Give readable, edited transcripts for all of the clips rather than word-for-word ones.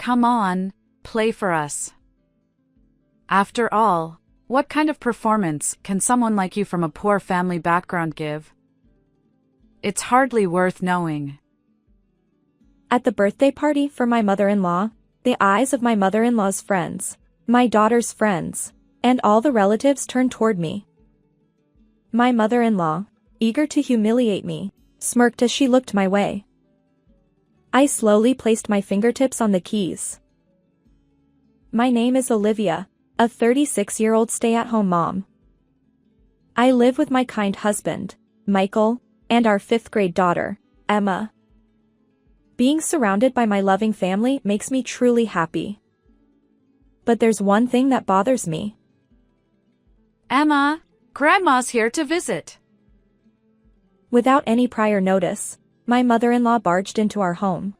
Come on, play for us. After all, what kind of performance can someone like you from a poor family background give? It's hardly worth knowing. At the birthday party for my mother-in-law, the eyes of my mother-in-law's friends, my daughter's friends, and all the relatives turned toward me. My mother-in-law, eager to humiliate me, smirked as she looked my way. I slowly placed my fingertips on the keys. My name is Olivia, a 36-year-old stay-at-home mom. I live with my kind husband, Michael, and our 5th-grade daughter, Emma. Being surrounded by my loving family makes me truly happy. But there's one thing that bothers me. Emma, Grandma's here to visit. Without any prior notice, my mother-in-law barged into our home.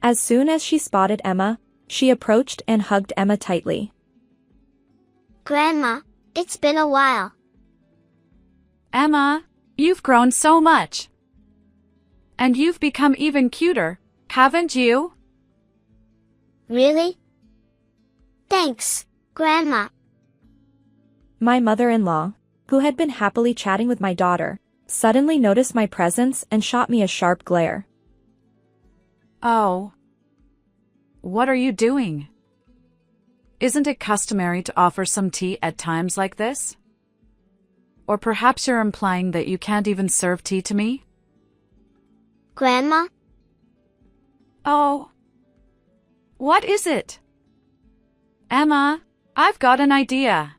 As soon as she spotted Emma, she approached and hugged Emma tightly. Grandma, it's been a while. Emma, you've grown so much. And you've become even cuter, haven't you? Really? Thanks, Grandma. My mother-in-law, who had been happily chatting with my daughter, suddenly noticed my presence and shot me a sharp glare. Oh. What are you doing? Isn't it customary to offer some tea at times like this? Or perhaps you're implying that you can't even serve tea to me? Grandma? Oh. What is it? Emma, I've got an idea.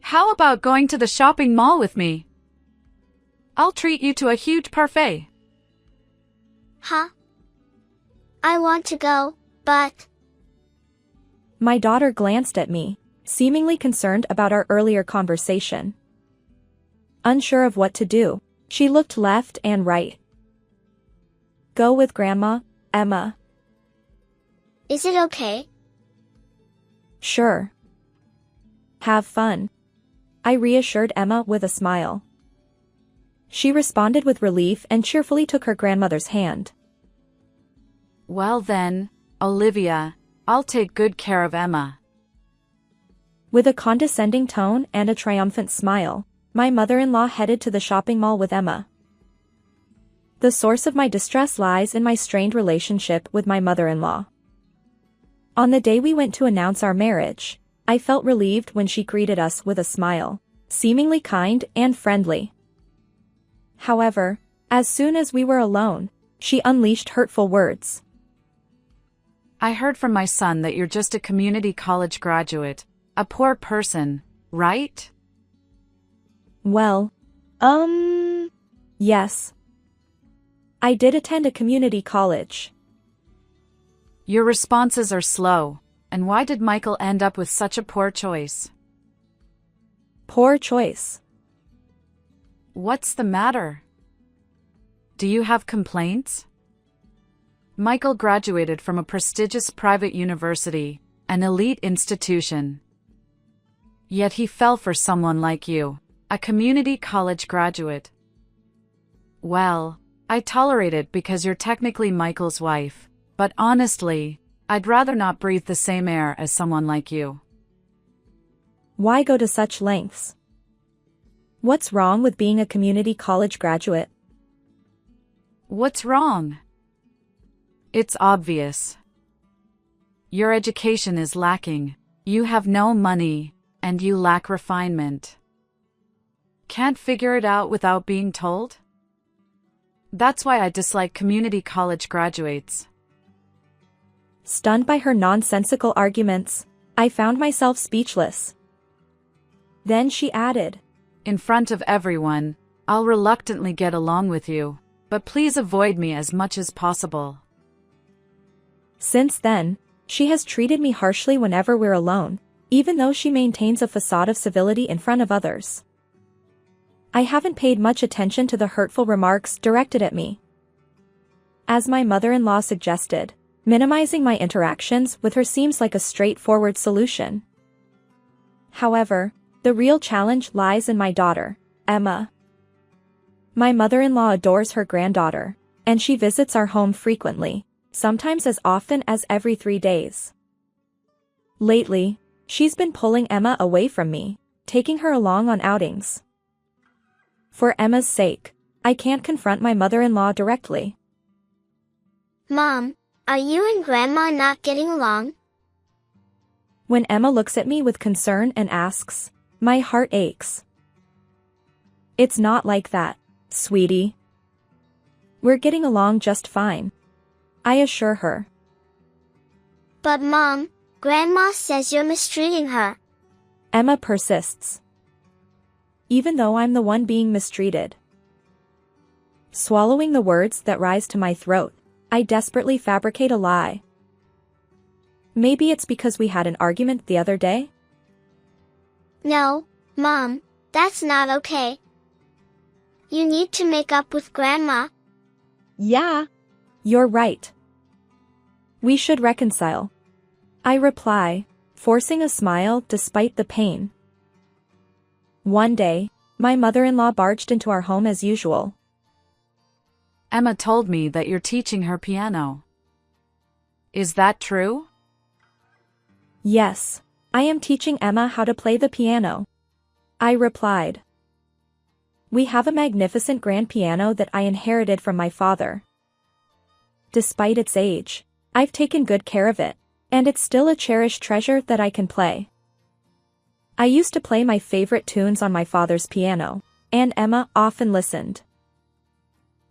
How about going to the shopping mall with me? I'll treat you to a huge parfait. Huh? I want to go, but... My daughter glanced at me, seemingly concerned about our earlier conversation. Unsure of what to do, she looked left and right. Go with Grandma, Emma. Is it okay? Sure. Have fun. I reassured Emma with a smile. She responded with relief and cheerfully took her grandmother's hand. Well then, Olivia, I'll take good care of Emma. With a condescending tone and a triumphant smile, my mother-in-law headed to the shopping mall with Emma. The source of my distress lies in my strained relationship with my mother-in-law. On the day we went to announce our marriage, I felt relieved when she greeted us with a smile, seemingly kind and friendly. However, as soon as we were alone, she unleashed hurtful words. I heard from my son that you're just a community college graduate, a poor person, right? Well, yes. I did attend a community college. Your responses are slow, and why did Michael end up with such a poor choice? Poor choice. What's the matter? Do you have complaints? Michael graduated from a prestigious private university, an elite institution. Yet he fell for someone like you, a community college graduate. Well, I tolerate it because you're technically Michael's wife, but honestly, I'd rather not breathe the same air as someone like you. Why go to such lengths? What's wrong with being a community college graduate? What's wrong? It's obvious. Your education is lacking, you have no money, and you lack refinement. Can't figure it out without being told? That's why I dislike community college graduates. Stunned by her nonsensical arguments, I found myself speechless. Then she added, In front of everyone, I'll reluctantly get along with you, but please avoid me as much as possible. Since then, she has treated me harshly whenever we're alone, even though she maintains a facade of civility in front of others. I haven't paid much attention to the hurtful remarks directed at me. As my mother-in-law suggested, minimizing my interactions with her seems like a straightforward solution. However, the real challenge lies in my daughter, Emma. My mother-in-law adores her granddaughter, and she visits our home frequently, sometimes as often as every 3 days. Lately, she's been pulling Emma away from me, taking her along on outings. For Emma's sake, I can't confront my mother-in-law directly. Mom, are you and Grandma not getting along? When Emma looks at me with concern and asks, my heart aches. It's not like that, sweetie. We're getting along just fine, I assure her. But Mom, Grandma says you're mistreating her. Emma persists. Even though I'm the one being mistreated. Swallowing the words that rise to my throat, I desperately fabricate a lie. Maybe it's because we had an argument the other day? No, Mom, that's not okay. You need to make up with Grandma. Yeah, you're right. We should reconcile. I reply, forcing a smile despite the pain. One day, my mother-in-law barged into our home as usual. Emma told me that you're teaching her piano. Is that true? Yes, I am teaching Emma how to play the piano. I replied. We have a magnificent grand piano that I inherited from my father. Despite its age, I've taken good care of it, and it's still a cherished treasure that I can play. I used to play my favorite tunes on my father's piano, and Emma often listened.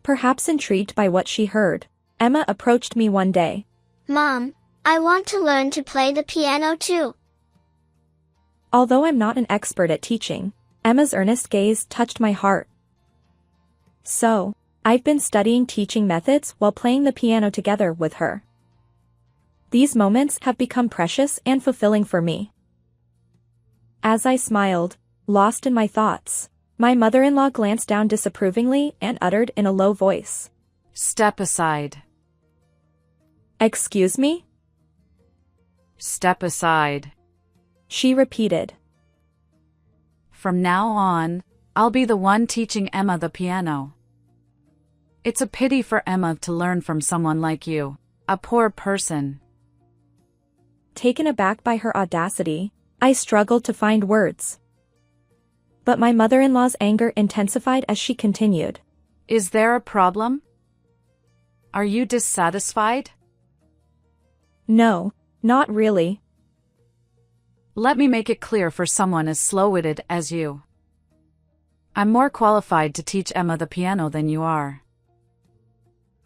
Perhaps intrigued by what she heard, Emma approached me one day. Mom, I want to learn to play the piano too. Although I'm not an expert at teaching, Emma's earnest gaze touched my heart. So, I've been studying teaching methods while playing the piano together with her. These moments have become precious and fulfilling for me. As I smiled, lost in my thoughts, my mother-in-law glanced down disapprovingly and uttered in a low voice. Step aside. Excuse me? Step aside. She repeated. From now on, I'll be the one teaching Emma the piano. It's a pity for Emma to learn from someone like you, a poor person. Taken aback by her audacity, I struggled to find words. But my mother-in-law's anger intensified as she continued. Is there a problem? Are you dissatisfied? No, not really. Let me make it clear for someone as slow-witted as you. I'm more qualified to teach Emma the piano than you are.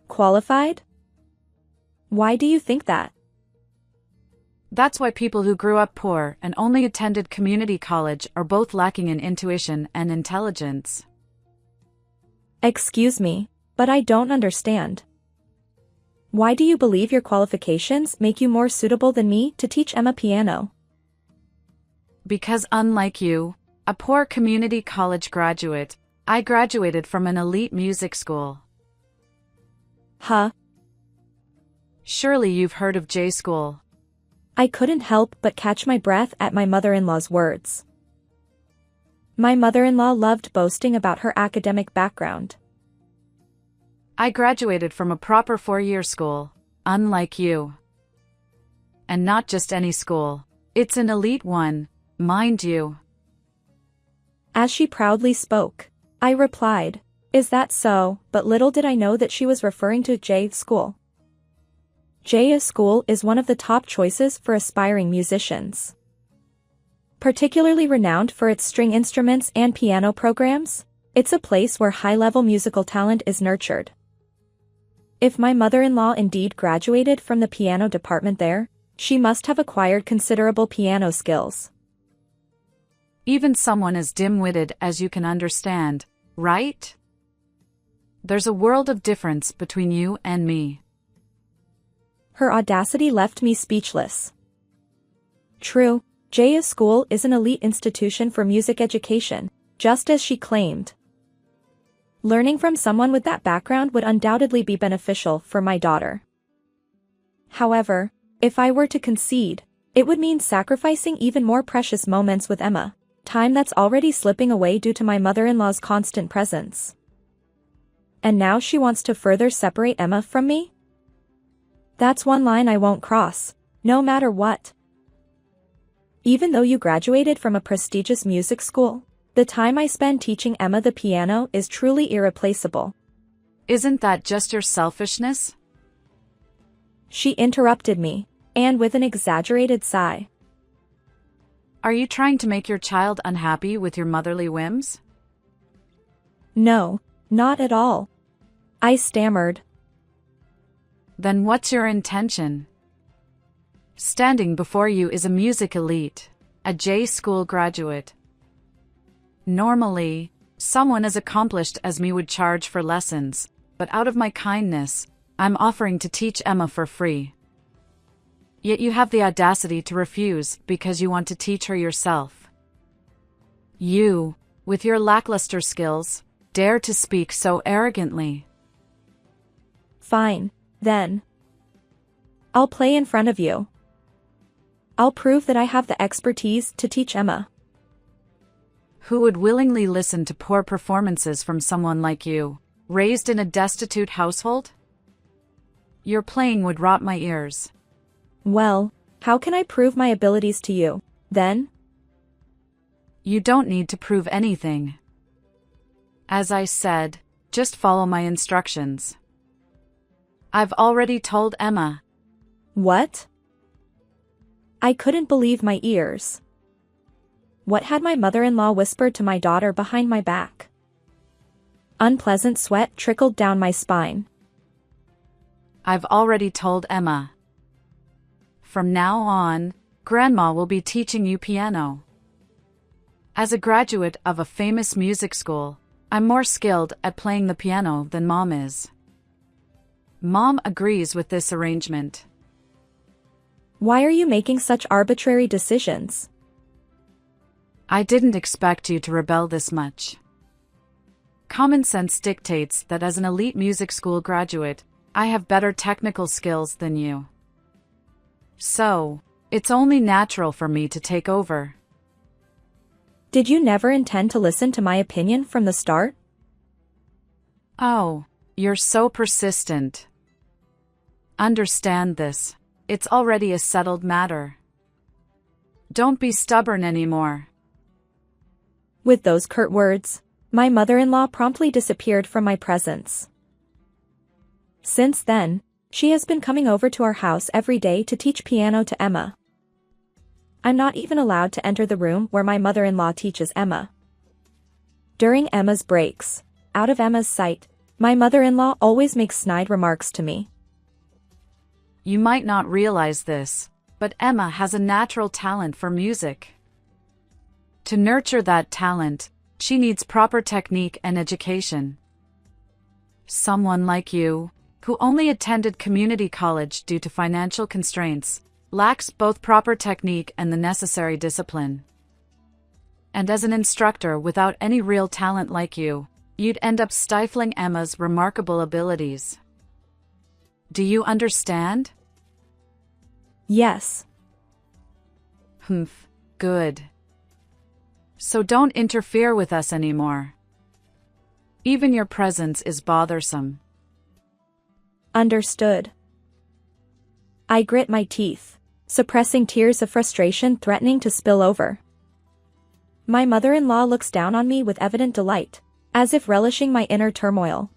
Qualified? Why do you think that? That's why people who grew up poor and only attended community college are both lacking in intuition and intelligence. Excuse me, but I don't understand. Why do you believe your qualifications make you more suitable than me to teach Emma piano? Because unlike you, a poor community college graduate, I graduated from an elite music school. Huh? Surely you've heard of J School. I couldn't help but catch my breath at my mother-in-law's words. My mother-in-law loved boasting about her academic background. I graduated from a proper 4-year school, unlike you. And not just any school, it's an elite one, mind you. As she proudly spoke, I replied, "Is that so?" But little did I know that she was referring to J School. J School is one of the top choices for aspiring musicians. Particularly renowned for its string instruments and piano programs, it's a place where high-level musical talent is nurtured. If my mother-in-law indeed graduated from the piano department there, she must have acquired considerable piano skills. Even someone as dim-witted as you can understand, right? There's a world of difference between you and me. Her audacity left me speechless. True, J School is an elite institution for music education, just as she claimed. Learning from someone with that background would undoubtedly be beneficial for my daughter. However, if I were to concede, it would mean sacrificing even more precious moments with Emma, time that's already slipping away due to my mother-in-law's constant presence. And now she wants to further separate Emma from me? That's one line I won't cross, no matter what. Even though you graduated from a prestigious music school, the time I spend teaching Emma the piano is truly irreplaceable. Isn't that just your selfishness? She interrupted me, and with an exaggerated sigh. Are you trying to make your child unhappy with your motherly whims? No, not at all. I stammered. Then what's your intention? Standing before you is a music elite, a J school graduate. Normally, someone as accomplished as me would charge for lessons, but out of my kindness, I'm offering to teach Emma for free. Yet you have the audacity to refuse because you want to teach her yourself. You, with your lackluster skills, dare to speak so arrogantly. Fine, then. I'll play in front of you. I'll prove that I have the expertise to teach Emma. Who would willingly listen to poor performances from someone like you, raised in a destitute household? Your playing would rot my ears. Well, how can I prove my abilities to you, then? You don't need to prove anything. As I said, just follow my instructions. I've already told Emma. What? I couldn't believe my ears. What had my mother-in-law whispered to my daughter behind my back? Unpleasant sweat trickled down my spine. I've already told Emma. From now on, Grandma will be teaching you piano. As a graduate of a famous music school, I'm more skilled at playing the piano than Mom is. Mom agrees with this arrangement. Why are you making such arbitrary decisions? I didn't expect you to rebel this much. Common sense dictates that as an elite music school graduate, I have better technical skills than you. So, it's only natural for me to take over. Did you never intend to listen to my opinion from the start? Oh, you're so persistent. Understand this. It's already a settled matter. Don't be stubborn anymore. With those curt words, my mother-in-law promptly disappeared from my presence. Since then, she has been coming over to our house every day to teach piano to Emma. I'm not even allowed to enter the room where my mother-in-law teaches Emma. During Emma's breaks, out of Emma's sight, my mother-in-law always makes snide remarks to me. You might not realize this, but Emma has a natural talent for music. To nurture that talent, she needs proper technique and education. Someone like you, who only attended community college due to financial constraints, lacks both proper technique and the necessary discipline. And as an instructor without any real talent like you, you'd end up stifling Emma's remarkable abilities. Do you understand? Yes. Good. So don't interfere with us anymore. Even your presence is bothersome. Understood. I grit my teeth, suppressing tears of frustration threatening to spill over. My mother-in-law looks down on me with evident delight, as if relishing my inner turmoil.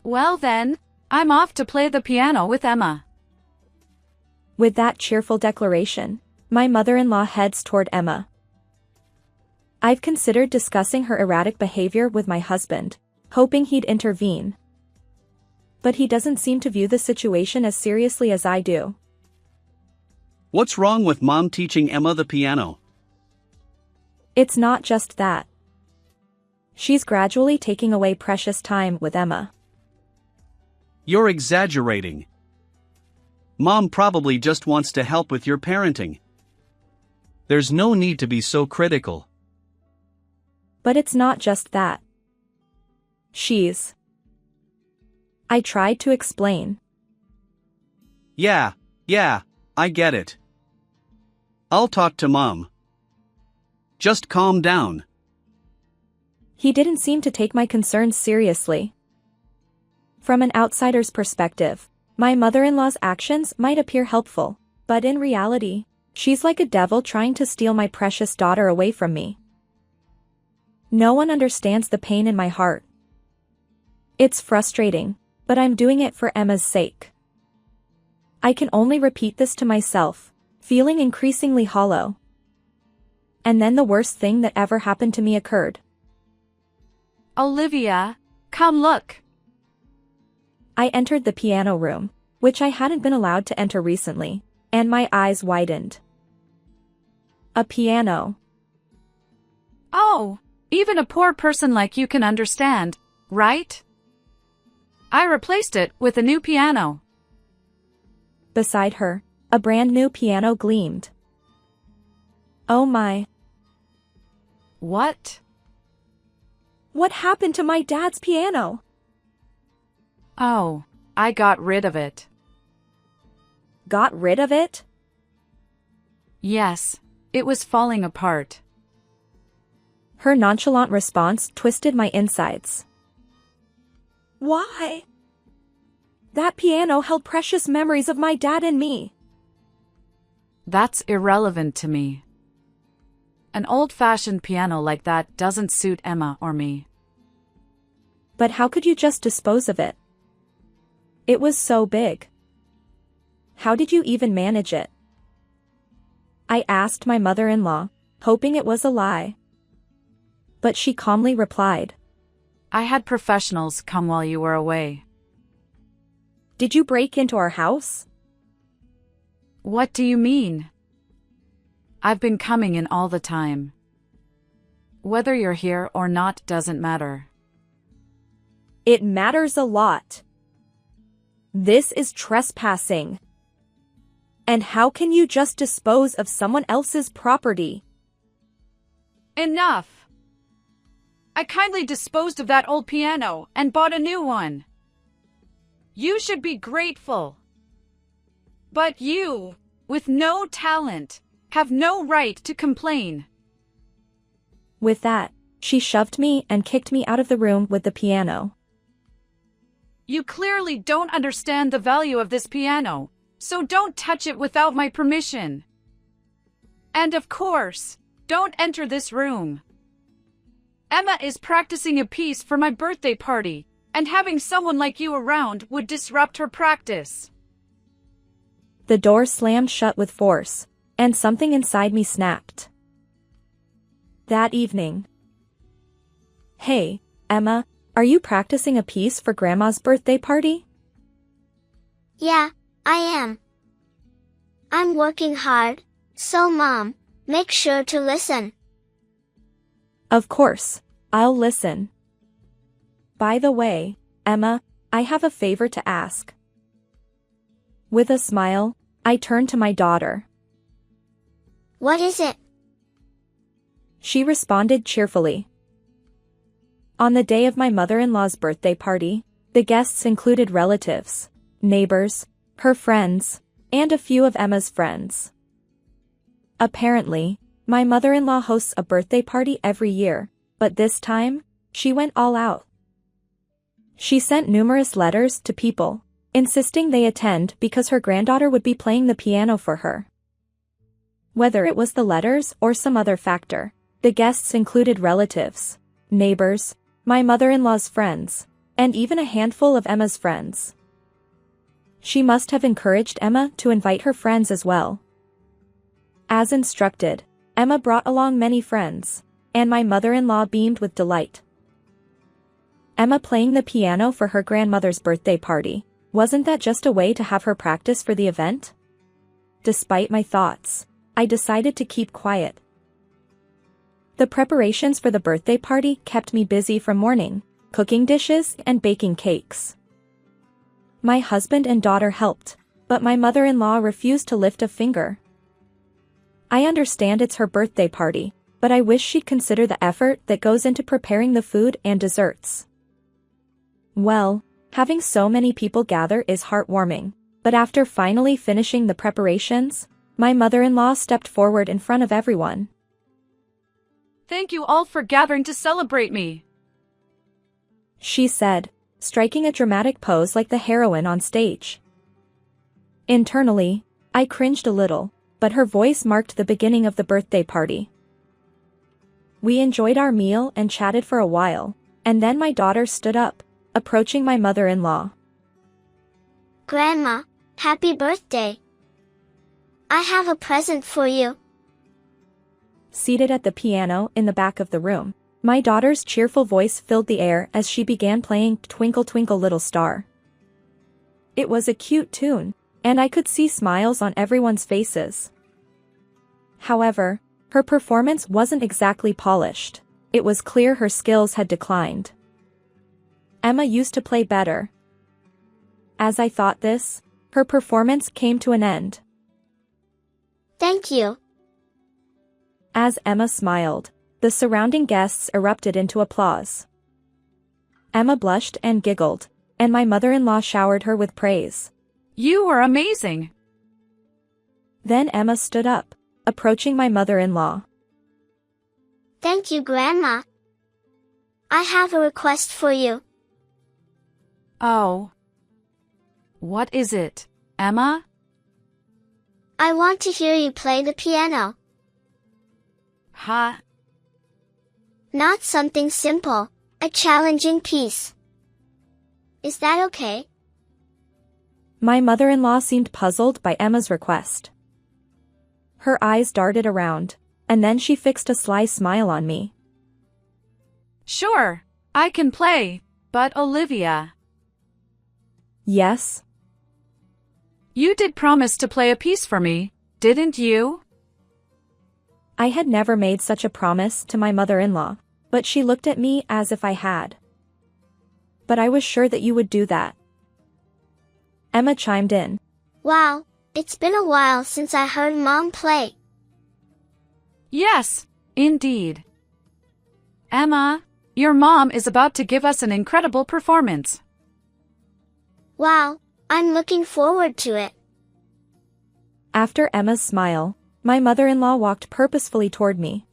Well then, I'm off to play the piano with Emma. With that cheerful declaration, my mother-in-law heads toward Emma. I've considered discussing her erratic behavior with my husband, hoping he'd intervene. But he doesn't seem to view the situation as seriously as I do. What's wrong with Mom teaching Emma the piano? It's not just that. She's gradually taking away precious time with Emma. You're exaggerating. Mom probably just wants to help with your parenting. There's no need to be so critical. But it's not just that. I tried to explain. Yeah, I get it. I'll talk to Mom. Just calm down. He didn't seem to take my concerns seriously. From an outsider's perspective, My mother-in-law's actions might appear helpful, but in reality, she's like a devil trying to steal my precious daughter away from me. No one understands the pain in my heart. It's frustrating, but I'm doing it for Emma's sake. I can only repeat this to myself, feeling increasingly hollow. And then the worst thing that ever happened to me occurred. Olivia, come look. I entered the piano room, which I hadn't been allowed to enter recently, and my eyes widened. A piano. Oh, even a poor person like you can understand, right? I replaced it with a new piano. Beside her, a brand new piano gleamed. Oh my. What? What happened to my dad's piano? Oh, I got rid of it. Got rid of it? Yes, it was falling apart. Her nonchalant response twisted my insides. Why? That piano held precious memories of my dad and me. That's irrelevant to me. An old-fashioned piano like that doesn't suit Emma or me. But how could you just dispose of it? It was so big. How did you even manage it? I asked my mother-in-law, hoping it was a lie. But she calmly replied. I had professionals come while you were away. Did you break into our house? What do you mean? I've been coming in all the time. Whether you're here or not doesn't matter. It matters a lot. This is trespassing. And how can you just dispose of someone else's property? Enough! I kindly disposed of that old piano and bought a new one. You should be grateful. But you, with no talent, have no right to complain. With that, she shoved me and kicked me out of the room with the piano. You clearly don't understand the value of this piano, so don't touch it without my permission. And of course, don't enter this room. Emma is practicing a piece for my birthday party, and having someone like you around would disrupt her practice. The door slammed shut with force, and something inside me snapped. That evening. Hey, Emma, are you practicing a piece for Grandma's birthday party? Yeah, I am. I'm working hard, so Mom, make sure to listen. Of course, I'll listen. By the way, Emma, I have a favor to ask. With a smile, I turned to my daughter. What is it? She responded cheerfully. On the day of my mother-in-law's birthday party, the guests included relatives, neighbors, her friends, and a few of Emma's friends. Apparently, my mother-in-law hosts a birthday party every year, but this time, she went all out. She sent numerous letters to people, insisting they attend because her granddaughter would be playing the piano for her. Whether it was the letters or some other factor, the guests included relatives, neighbors, my mother-in-law's friends, and even a handful of Emma's friends. She must have encouraged Emma to invite her friends as well. As instructed, Emma brought along many friends, and my mother-in-law beamed with delight. Emma playing the piano for her grandmother's birthday party, wasn't that just a way to have her practice for the event? Despite my thoughts, I decided to keep quiet. The preparations for the birthday party kept me busy from morning, cooking dishes and baking cakes. My husband and daughter helped, but my mother-in-law refused to lift a finger. I understand it's her birthday party, but I wish she'd consider the effort that goes into preparing the food and desserts. Well, having so many people gather is heartwarming, but after finally finishing the preparations, my mother-in-law stepped forward in front of everyone. Thank you all for gathering to celebrate me, she said, striking a dramatic pose like the heroine on stage. Internally, I cringed a little, but her voice marked the beginning of the birthday party. We enjoyed our meal and chatted for a while, and then my daughter stood up, approaching my mother-in-law. Grandma, happy birthday. I have a present for you. Seated at the piano in the back of the room, my daughter's cheerful voice filled the air as she began playing Twinkle Twinkle Little Star. It was a cute tune, and I could see smiles on everyone's faces. However, her performance wasn't exactly polished. It was clear her skills had declined. Emma used to play better. As I thought this, her performance came to an end. Thank you. As Emma smiled, the surrounding guests erupted into applause. Emma blushed and giggled, and my mother-in-law showered her with praise. You were amazing. Then Emma stood up, approaching my mother-in-law. Thank you, Grandma. I have a request for you. Oh. What is it, Emma? I want to hear you play the piano. Huh? Not something simple, a challenging piece. Is that okay? My mother-in-law seemed puzzled by Emma's request. Her eyes darted around, and then she fixed a sly smile on me. Sure, I can play, but Olivia. Yes? You did promise to play a piece for me, didn't you? I had never made such a promise to my mother-in-law, but she looked at me as if I had. But I was sure that you would do that. Emma chimed in. Wow, it's been a while since I heard Mom play. Yes, indeed. Emma, your mom is about to give us an incredible performance. Wow, I'm looking forward to it. After Emma's smile, my mother-in-law walked purposefully toward me.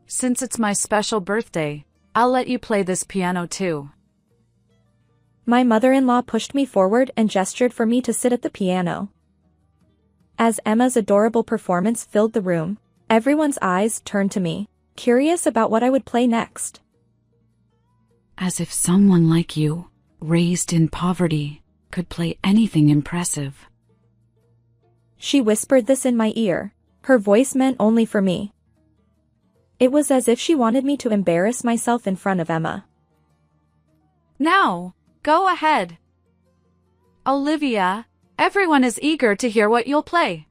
Since it's my special birthday, I'll let you play this piano too. My mother-in-law pushed me forward and gestured for me to sit at the piano. As Emma's adorable performance filled the room, everyone's eyes turned to me, curious about what I would play next. As if someone like you, raised in poverty, could play anything impressive. She whispered this in my ear, her voice meant only for me. It was as if she wanted me to embarrass myself in front of Emma. Now, go ahead. Olivia, everyone is eager to hear what you'll play.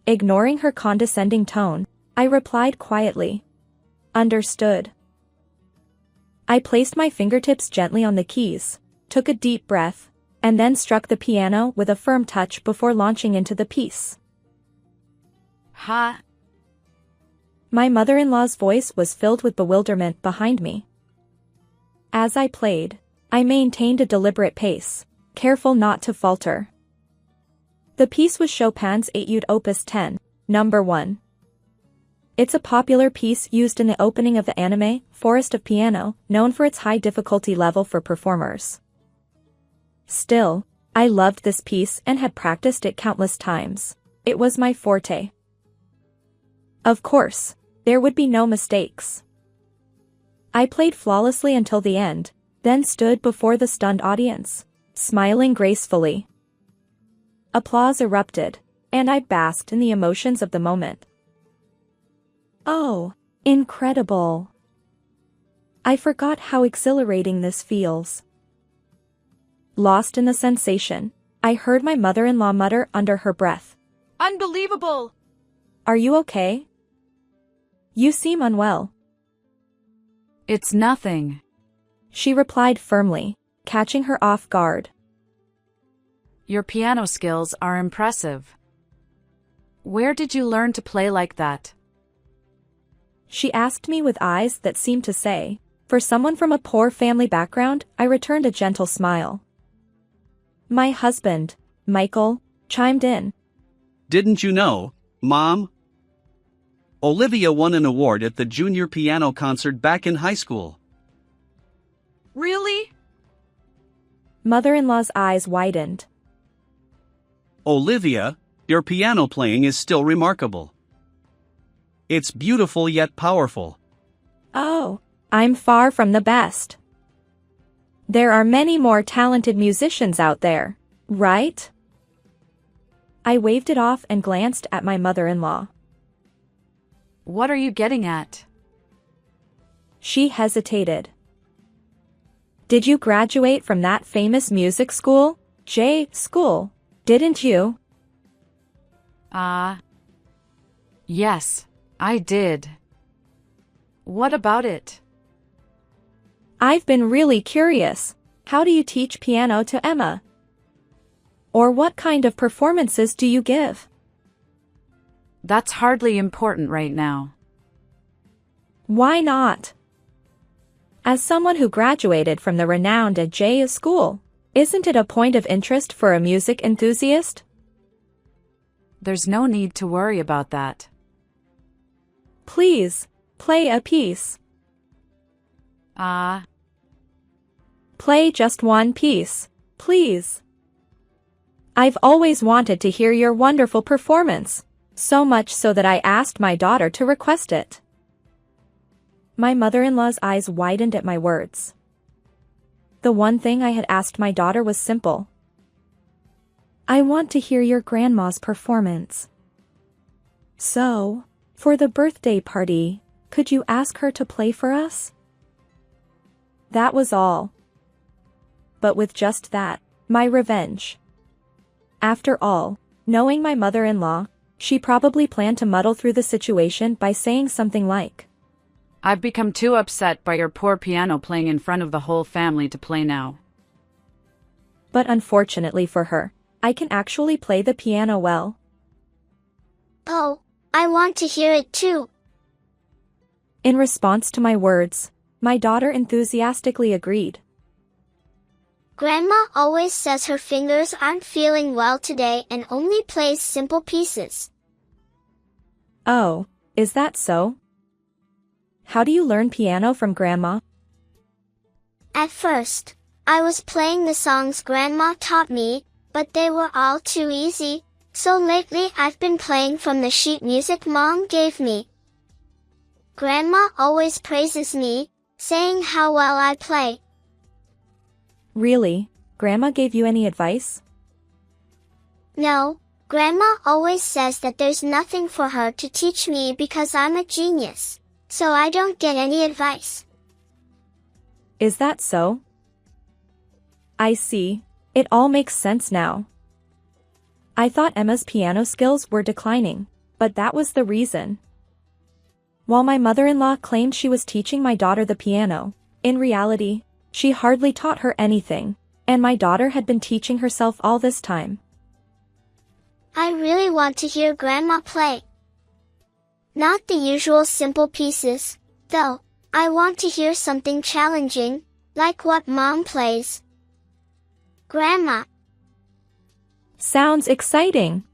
Ignoring her condescending tone, I replied quietly. Understood. I placed my fingertips gently on the keys, took a deep breath, and then struck the piano with a firm touch before launching into the piece. Ha! My mother-in-law's voice was filled with bewilderment behind me. As I played, I maintained a deliberate pace, careful not to falter. The piece was Chopin's Etude Opus 10, number 1. It's a popular piece used in the opening of the anime, Forest of Piano, known for its high difficulty level for performers. Still, I loved this piece and had practiced it countless times. It was my forte. Of course, there would be no mistakes. I played flawlessly until the end, then stood before the stunned audience, smiling gracefully. Applause erupted, and I basked in the emotions of the moment. Oh, incredible! I forgot how exhilarating this feels. Lost in the sensation, I heard my mother-in-law mutter under her breath. Unbelievable! Are you okay? You seem unwell. It's nothing. She replied firmly, catching her off guard. Your piano skills are impressive. Where did you learn to play like that? She asked me with eyes that seemed to say, for someone from a poor family background, I returned a gentle smile. My husband, Michael, chimed in. Didn't you know, Mom? Olivia won an award at the junior piano concert back in high school. Really? Mother-in-law's eyes widened. Olivia, your piano playing is still remarkable. It's beautiful yet powerful. Oh, I'm far from the best. There are many more talented musicians out there, right? I waved it off and glanced at my mother-in-law. What are you getting at? She hesitated. Did you graduate from that famous music school, school, didn't you? Yes, I did. What about it? I've been really curious. How do you teach piano to Emma? Or what kind of performances do you give? That's hardly important right now. Why not? As someone who graduated from the renowned J school, isn't it a point of interest for a music enthusiast? There's no need to worry about that. Please, play a piece. Play just one piece, please. I've always wanted to hear your wonderful performance, so much so that I asked my daughter to request it. My mother-in-law's eyes widened at my words. The one thing I had asked my daughter was simple. I want to hear your grandma's performance. So, for the birthday party, could you ask her to play for us? That was all. But with just that, my revenge. After all, knowing my mother-in-law, she probably planned to muddle through the situation by saying something like, I've become too upset by your poor piano playing in front of the whole family to play now. But unfortunately for her, I can actually play the piano well. Oh, I want to hear it too. In response to my words, my daughter enthusiastically agreed. Grandma always says her fingers aren't feeling well today and only plays simple pieces. Oh, is that so? How do you learn piano from Grandma? At first, I was playing the songs Grandma taught me, but they were all too easy, so lately I've been playing from the sheet music Mom gave me. Grandma always praises me, saying how well I play. Really? Grandma gave you any advice? No, Grandma always says that there's nothing for her to teach me because I'm a genius, so I don't get any advice. Is that so? I see. It all makes sense now. I thought Emma's piano skills were declining, but that was the reason. While my mother-in-law claimed she was teaching my daughter the piano, in reality, she hardly taught her anything, and my daughter had been teaching herself all this time. I really want to hear Grandma play. Not the usual simple pieces, though. I want to hear something challenging, like what Mom plays. Grandma. Sounds exciting.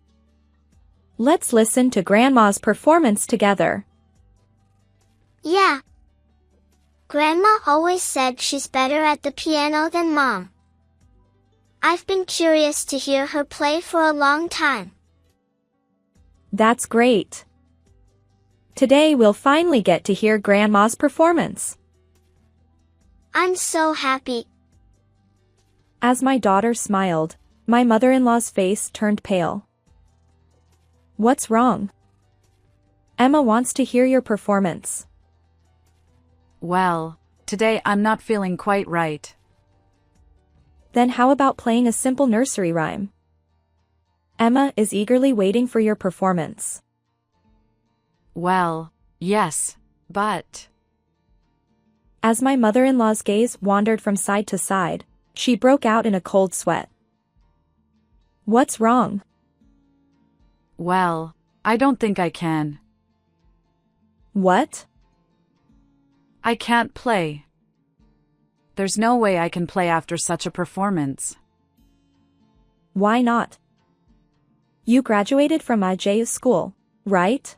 Let's listen to Grandma's performance together. Yeah. Grandma always said she's better at the piano than Mom. I've been curious to hear her play for a long time. That's great. Today we'll finally get to hear Grandma's performance. I'm so happy. As my daughter smiled, my mother-in-law's face turned pale. What's wrong? Emma wants to hear your performance. Well, today I'm not feeling quite right. Then how about playing a simple nursery rhyme? Emma is eagerly waiting for your performance. Well, yes, but... As my mother-in-law's gaze wandered from side to side, she broke out in a cold sweat. What's wrong? Well, I don't think I can. What? I can't play. There's no way I can play after such a performance. Why not? You graduated from a J school, right?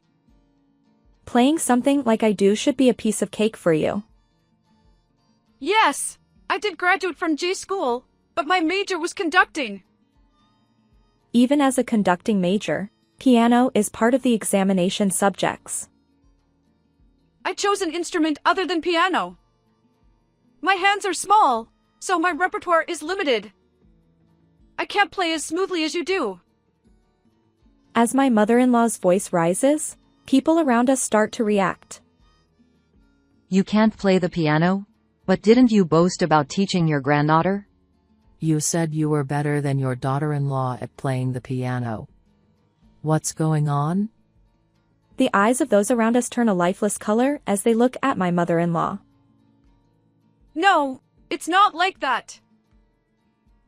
Playing something like I do should be a piece of cake for you. Yes, I did graduate from J school, but my major was conducting. Even as a conducting major, piano is part of the examination subjects. I chose an instrument other than piano. My hands are small, so my repertoire is limited. I can't play as smoothly as you do. As my mother-in-law's voice rises, people around us start to react. You can't play the piano? But didn't you boast about teaching your granddaughter? You said you were better than your daughter-in-law at playing the piano. What's going on? The eyes of those around us turn a lifeless color as they look at my mother-in-law. No, it's not like that.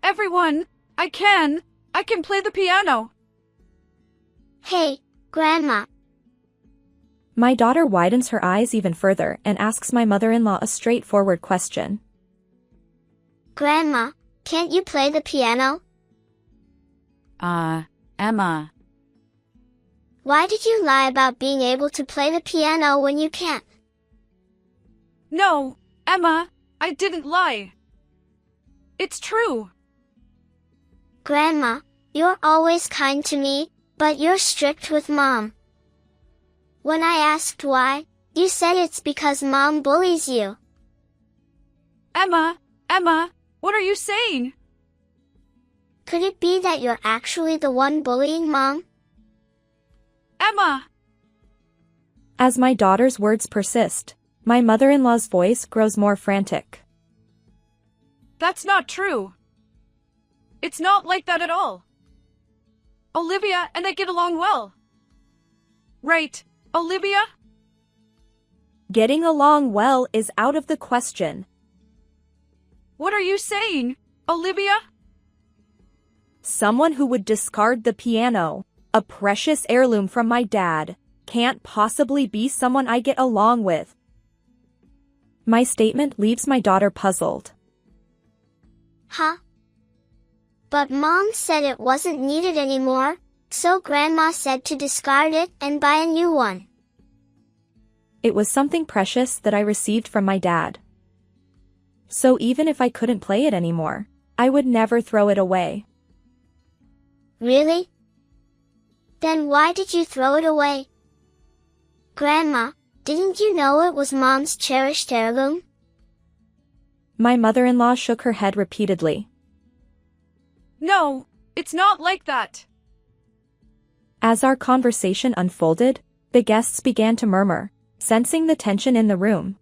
Everyone, I can play the piano. Hey, Grandma. My daughter widens her eyes even further and asks my mother-in-law a straightforward question. Grandma, can't you play the piano? Emma. Why did you lie about being able to play the piano when you can't? No, Emma, I didn't lie. It's true. Grandma, you're always kind to me, but you're strict with Mom. When I asked why, you said it's because Mom bullies you. Emma, what are you saying? Could it be that you're actually the one bullying Mom? Emma! As my daughter's words persist, my mother-in-law's voice grows more frantic. That's not true. It's not like that at all. Olivia and I get along well. Right, Olivia? Getting along well is out of the question. What are you saying, Olivia? Someone who would discard the piano, a precious heirloom from my dad, can't possibly be someone I get along with. My statement leaves my daughter puzzled. Huh? But Mom said it wasn't needed anymore, so Grandma said to discard it and buy a new one. It was something precious that I received from my dad. So even if I couldn't play it anymore, I would never throw it away. Really? Then why did you throw it away? Grandma, didn't you know it was Mom's cherished heirloom? My mother-in-law shook her head repeatedly. No, it's not like that. As our conversation unfolded, the guests began to murmur, sensing the tension in the room.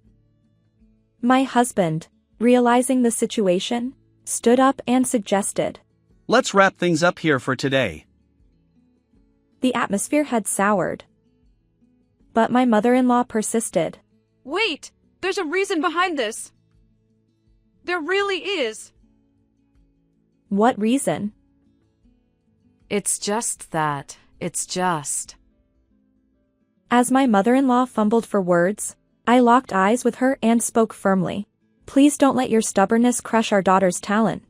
My husband, realizing the situation, stood up and suggested. Let's wrap things up here for today. The atmosphere had soured. But my mother-in-law persisted. Wait, there's a reason behind this. There really is. What reason? It's just that. It's just. As my mother-in-law fumbled for words, I locked eyes with her and spoke firmly. Please don't let your stubbornness crush our daughter's talent.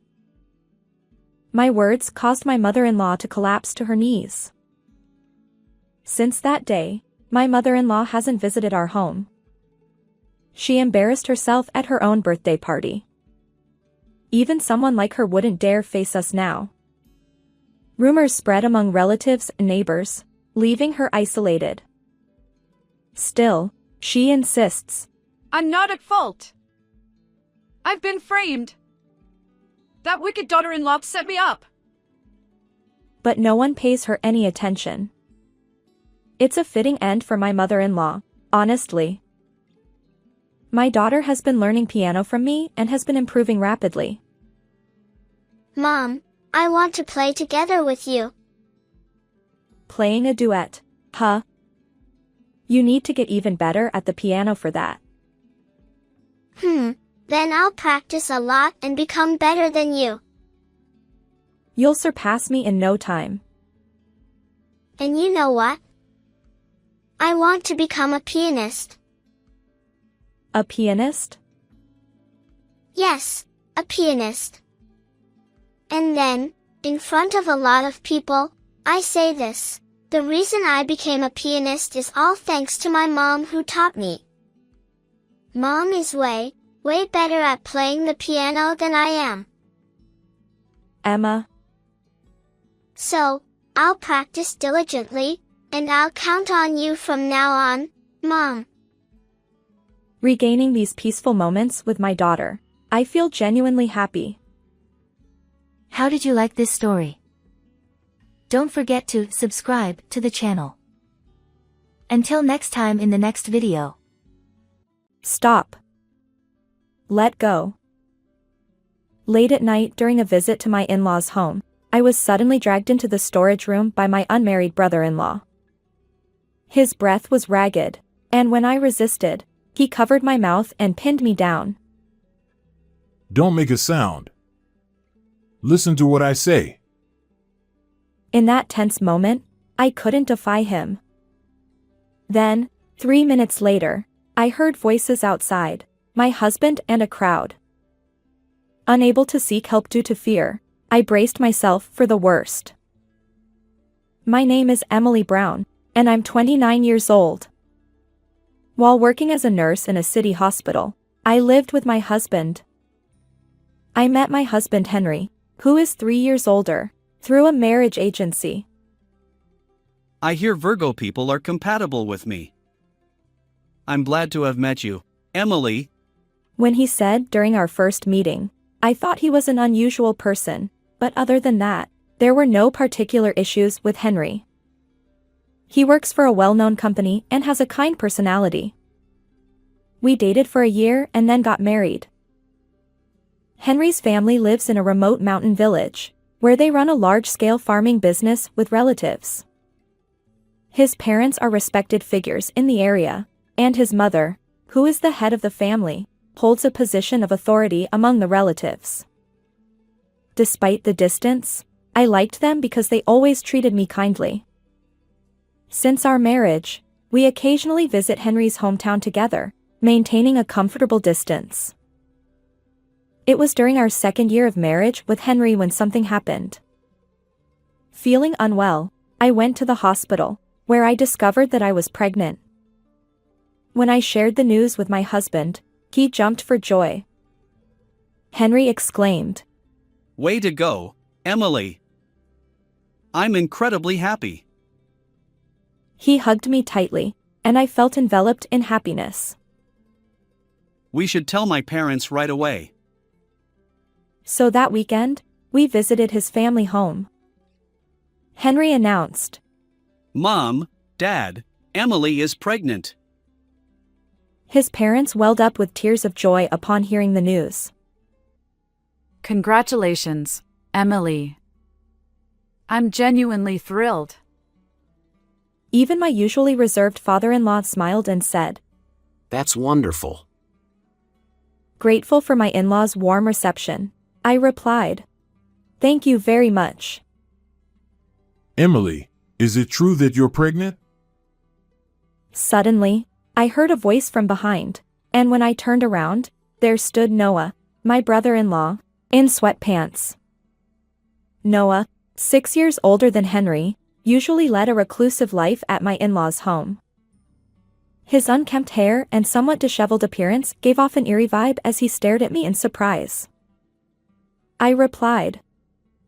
My words caused my mother-in-law to collapse to her knees. Since that day, my mother-in-law hasn't visited our home. She embarrassed herself at her own birthday party. Even someone like her wouldn't dare face us now. Rumors spread among relatives and neighbors, leaving her isolated. Still, she insists. I'm not at fault. I've been framed. That wicked daughter-in-law set me up. But no one pays her any attention. It's a fitting end for my mother-in-law, honestly. My daughter has been learning piano from me and has been improving rapidly. Mom, I want to play together with you. Playing a duet, huh? You need to get even better at the piano for that. Then I'll practice a lot and become better than you. You'll surpass me in no time. And you know what? I want to become a pianist. A pianist? Yes, a pianist. And then, in front of a lot of people, I say this. The reason I became a pianist is all thanks to my mom who taught me. Mom is way better at playing the piano than I am. Emma. So, I'll practice diligently, and I'll count on you from now on, Mom. Regaining these peaceful moments with my daughter, I feel genuinely happy. How did you like this story? Don't forget to subscribe to the channel. Until next time in the next video. Stop. Let go. Late at night during a visit to my in-laws' home, I was suddenly dragged into the storage room by my unmarried brother-in-law. His breath was ragged, and when I resisted, he covered my mouth and pinned me down. Don't make a sound. Listen to what I say. In that tense moment, I couldn't defy him. Then, 3 minutes later, I heard voices outside, my husband and a crowd. Unable to seek help due to fear, I braced myself for the worst. My name is Emily Brown, and I'm 29 years old. While working as a nurse in a city hospital, I lived with my husband. I met my husband Henry, who is 3 years older, through a marriage agency. I hear Virgo people are compatible with me. I'm glad to have met you, Emily. When he said during our first meeting, I thought he was an unusual person, but other than that, there were no particular issues with Henry. He works for a well-known company and has a kind personality. We dated for a year and then got married. Henry's family lives in a remote mountain village, where they run a large-scale farming business with relatives. His parents are respected figures in the area, and his mother, who is the head of the family, holds a position of authority among the relatives. Despite the distance, I liked them because they always treated me kindly. Since our marriage, we occasionally visit Henry's hometown together, maintaining a comfortable distance. It was during our second year of marriage with Henry when something happened. Feeling unwell, I went to the hospital, where I discovered that I was pregnant. When I shared the news with my husband, he jumped for joy. Henry exclaimed, Way to go, Emily. I'm incredibly happy. He hugged me tightly, and I felt enveloped in happiness. We should tell my parents right away. So that weekend, we visited his family home. Henry announced, Mom, Dad, Emily is pregnant. His parents welled up with tears of joy upon hearing the news. Congratulations, Emily. I'm genuinely thrilled. Even my usually reserved father-in-law smiled and said, That's wonderful. Grateful for my in-laws' warm reception, I replied, Thank you very much. Emily, is it true that you're pregnant? Suddenly, I heard a voice from behind, and when I turned around, there stood Noah, my brother-in-law, in sweatpants. Noah, 6 years older than Henry, usually led a reclusive life at my in-laws' home. His unkempt hair and somewhat disheveled appearance gave off an eerie vibe as he stared at me in surprise. I replied,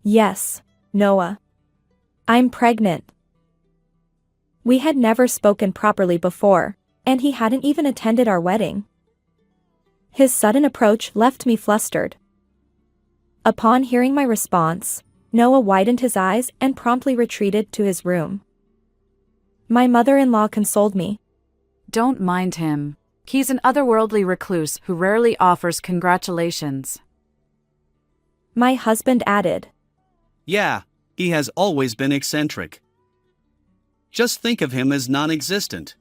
Yes, Noah. I'm pregnant. We had never spoken properly before, and he hadn't even attended our wedding. His sudden approach left me flustered. Upon hearing my response, Noah widened his eyes and promptly retreated to his room. My mother-in-law consoled me. Don't mind him. He's an otherworldly recluse who rarely offers congratulations. My husband added, Yeah, he has always been eccentric. Just think of him as non-existent.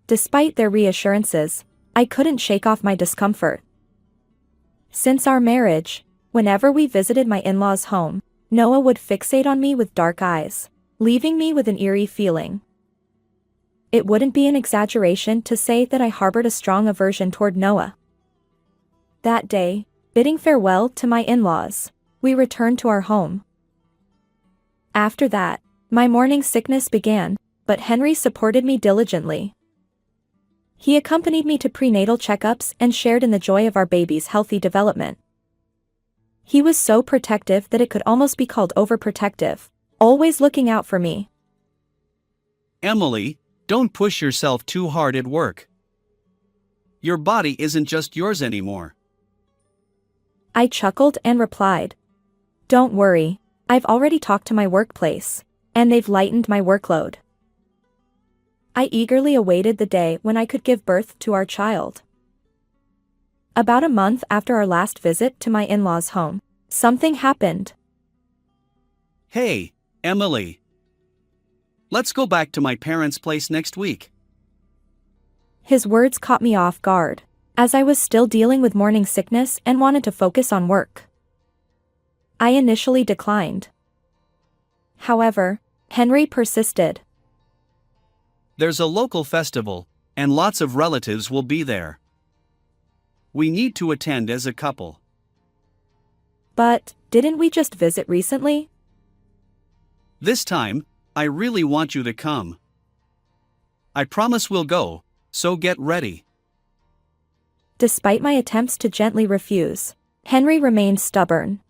Despite their reassurances, I couldn't shake off my discomfort. Since our marriage, whenever we visited my in-laws' home, Noah would fixate on me with dark eyes, leaving me with an eerie feeling. It wouldn't be an exaggeration to say that I harbored a strong aversion toward Noah. That day, bidding farewell to my in-laws, we returned to our home. After that, my morning sickness began, but Henry supported me diligently. He accompanied me to prenatal checkups and shared in the joy of our baby's healthy development. He was so protective that it could almost be called overprotective, always looking out for me. Emily, don't push yourself too hard at work. Your body isn't just yours anymore. I chuckled and replied, "Don't worry, I've already talked to my workplace, and they've lightened my workload." I eagerly awaited the day when I could give birth to our child. About a month after our last visit to my in-laws' home, something happened. Hey, Emily. Let's go back to my parents' place next week. His words caught me off guard, as I was still dealing with morning sickness and wanted to focus on work. I initially declined. However, Henry persisted. There's a local festival, and lots of relatives will be there. We need to attend as a couple. But, didn't we just visit recently? This time, I really want you to come. I promise we'll go, so get ready. Despite my attempts to gently refuse, Henry remained stubborn.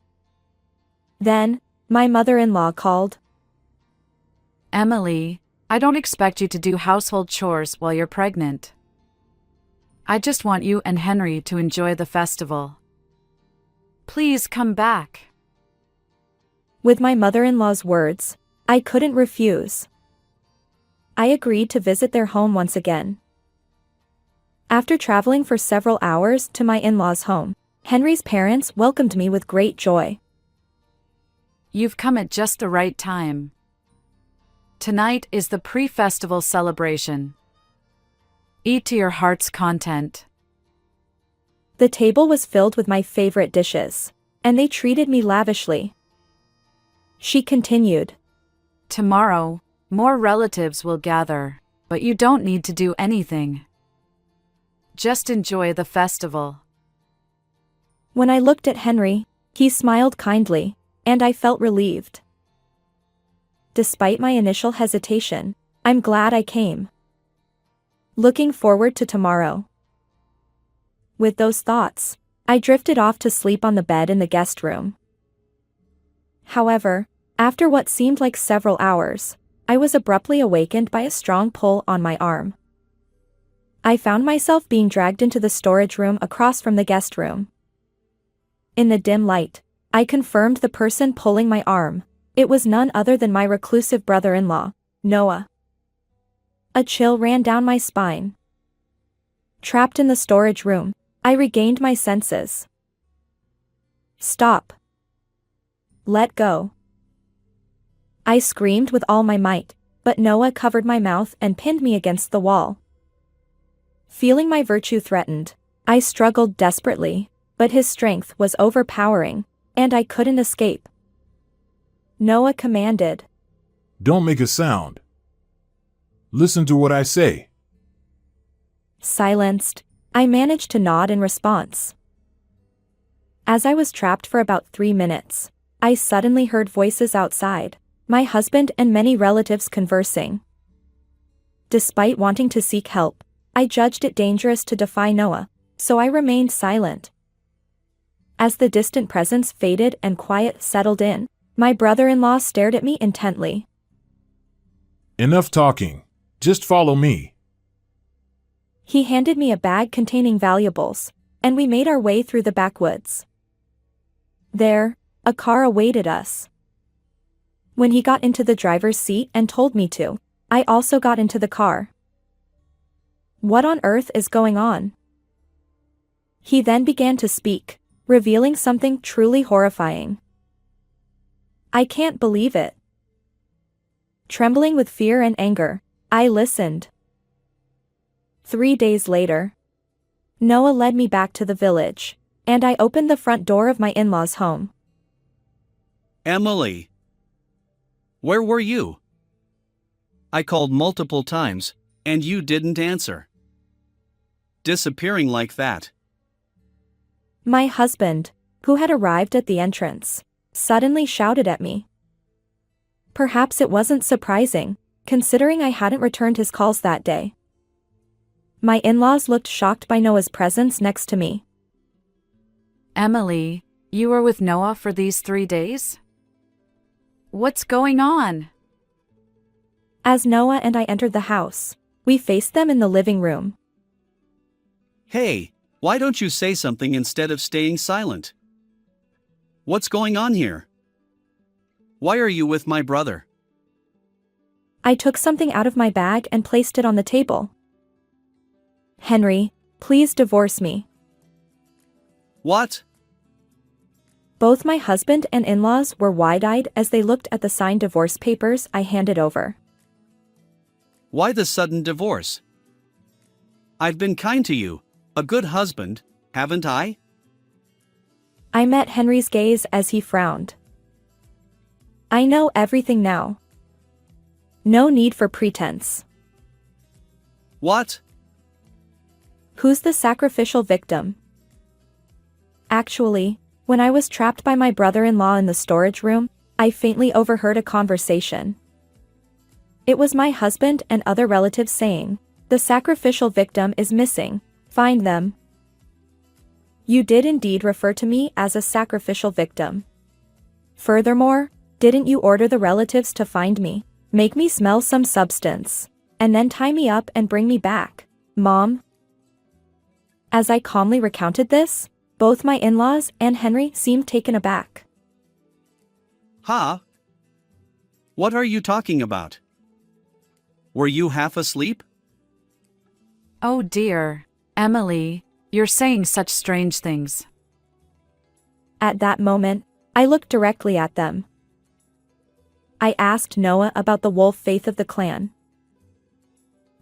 Then, my mother-in-law called. Emily, I don't expect you to do household chores while you're pregnant. I just want you and Henry to enjoy the festival. Please come back. With my mother-in-law's words, I couldn't refuse. I agreed to visit their home once again. After traveling for several hours to my in-laws' home, Henry's parents welcomed me with great joy. You've come at just the right time. Tonight is the pre-festival celebration. Eat to your heart's content. The table was filled with my favorite dishes, and they treated me lavishly. She continued. Tomorrow, more relatives will gather, but you don't need to do anything. Just enjoy the festival. When I looked at Henry, he smiled kindly, and I felt relieved. Despite my initial hesitation, I'm glad I came. Looking forward to tomorrow. With those thoughts, I drifted off to sleep on the bed in the guest room. However, after what seemed like several hours, I was abruptly awakened by a strong pull on my arm. I found myself being dragged into the storage room across from the guest room. In the dim light, I confirmed the person pulling my arm. It was none other than my reclusive brother-in-law, Noah. A chill ran down my spine. Trapped in the storage room, I regained my senses. Stop. Let go. I screamed with all my might, but Noah covered my mouth and pinned me against the wall. Feeling my virtue threatened, I struggled desperately, but his strength was overpowering, and I couldn't escape. Noah commanded. Don't make a sound. Listen to what I say. Silenced, I managed to nod in response. As I was trapped for about 3 minutes, I suddenly heard voices outside, my husband and many relatives conversing. Despite wanting to seek help, I judged it dangerous to defy Noah, so I remained silent. As the distant presence faded and quiet settled in, my brother-in-law stared at me intently. Enough talking. Just follow me. He handed me a bag containing valuables, and we made our way through the backwoods. There, a car awaited us. When he got into the driver's seat and told me to, I also got into the car. What on earth is going on? He then began to speak, revealing something truly horrifying. I can't believe it. Trembling with fear and anger, I listened. 3 days later, Noah led me back to the village, and I opened the front door of my in-laws' home. Emily. Where were you? I called multiple times, and you didn't answer. Disappearing like that. My husband, who had arrived at the entrance, suddenly shouted at me. Perhaps it wasn't surprising, considering I hadn't returned his calls that day. My in-laws looked shocked by Noah's presence next to me. Emily, you were with Noah for these 3 days? What's going on? As Noah and I entered the house, we faced them in the living room. Hey, why don't you say something instead of staying silent? What's going on here? Why are you with my brother? I took something out of my bag and placed it on the table. Henry, please divorce me. What? Both my husband and in-laws were wide-eyed as they looked at the signed divorce papers I handed over. Why the sudden divorce? I've been kind to you, a good husband, haven't I? I met Henry's gaze as he frowned. I know everything now. No need for pretense. What? Who's the sacrificial victim? Actually, when I was trapped by my brother-in-law in the storage room, I faintly overheard a conversation. It was my husband and other relatives saying, "The sacrificial victim is missing, find them." You did indeed refer to me as a sacrificial victim. Furthermore, didn't you order the relatives to find me, make me smell some substance, and then tie me up and bring me back, Mom? As I calmly recounted this, both my in-laws and Henry seemed taken aback. Huh? What are you talking about? Were you half asleep? Oh dear, Emily, you're saying such strange things. At that moment, I looked directly at them. I asked Noah about the wolf faith of the clan.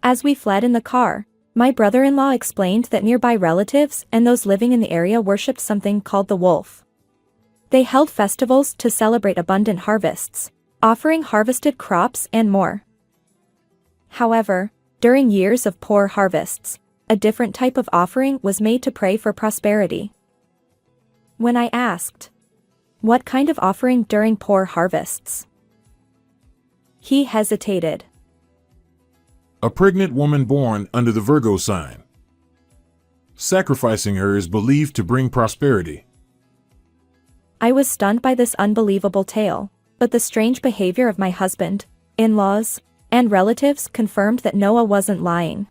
As we fled in the car, my brother-in-law explained that nearby relatives and those living in the area worshipped something called the wolf. They held festivals to celebrate abundant harvests, offering harvested crops and more. However, during years of poor harvests, a different type of offering was made to pray for prosperity. When I asked, "What kind of offering during poor harvests?" he hesitated. A pregnant woman born under the Virgo sign. Sacrificing her is believed to bring prosperity. I was stunned by this unbelievable tale, but the strange behavior of my husband, in-laws, and relatives confirmed that Noah wasn't lying.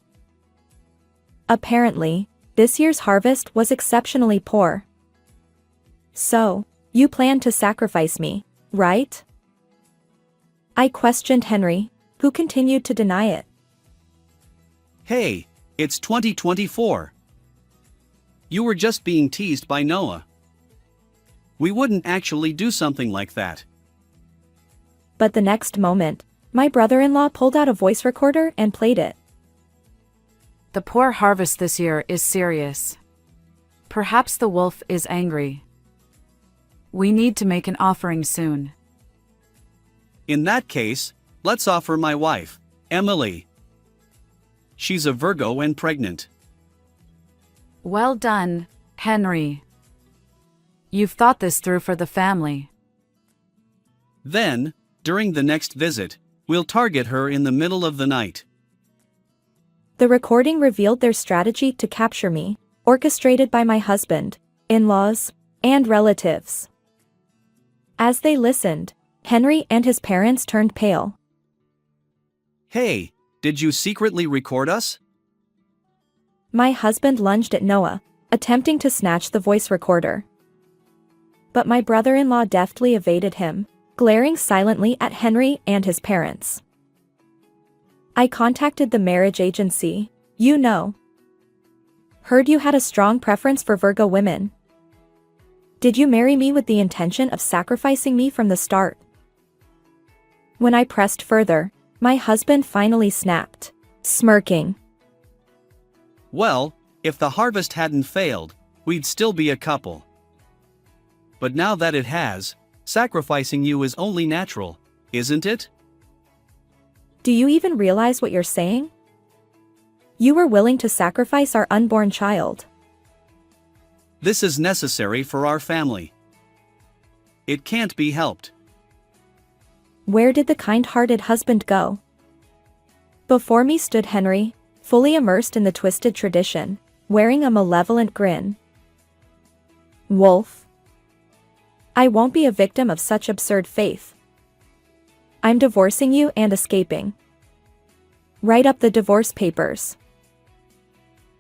Apparently, this year's harvest was exceptionally poor. So, you plan to sacrifice me, right? I questioned Henry, who continued to deny it. Hey, it's 2024. You were just being teased by Noah. We wouldn't actually do something like that. But the next moment, my brother-in-law pulled out a voice recorder and played it. The poor harvest this year is serious. Perhaps the wolf is angry. We need to make an offering soon. In that case, let's offer my wife, Emily. She's a Virgo and pregnant. Well done, Henry. You've thought this through for the family. Then, during the next visit, we'll target her in the middle of the night. The recording revealed their strategy to capture me, orchestrated by my husband, in-laws, and relatives. As they listened, Henry and his parents turned pale. Hey, did you secretly record us? My husband lunged at Noah, attempting to snatch the voice recorder. But my brother-in-law deftly evaded him, glaring silently at Henry and his parents. I contacted the marriage agency, you know. Heard you had a strong preference for Virgo women. Did you marry me with the intention of sacrificing me from the start? When I pressed further, my husband finally snapped, smirking. Well, if the harvest hadn't failed, we'd still be a couple. But now that it has, sacrificing you is only natural, isn't it? Do you even realize what you're saying? You were willing to sacrifice our unborn child. This is necessary for our family. It can't be helped. Where did the kind-hearted husband go? Before me stood Henry, fully immersed in the twisted tradition, wearing a malevolent grin. Wolf. I won't be a victim of such absurd faith. I'm divorcing you and escaping. Write up the divorce papers."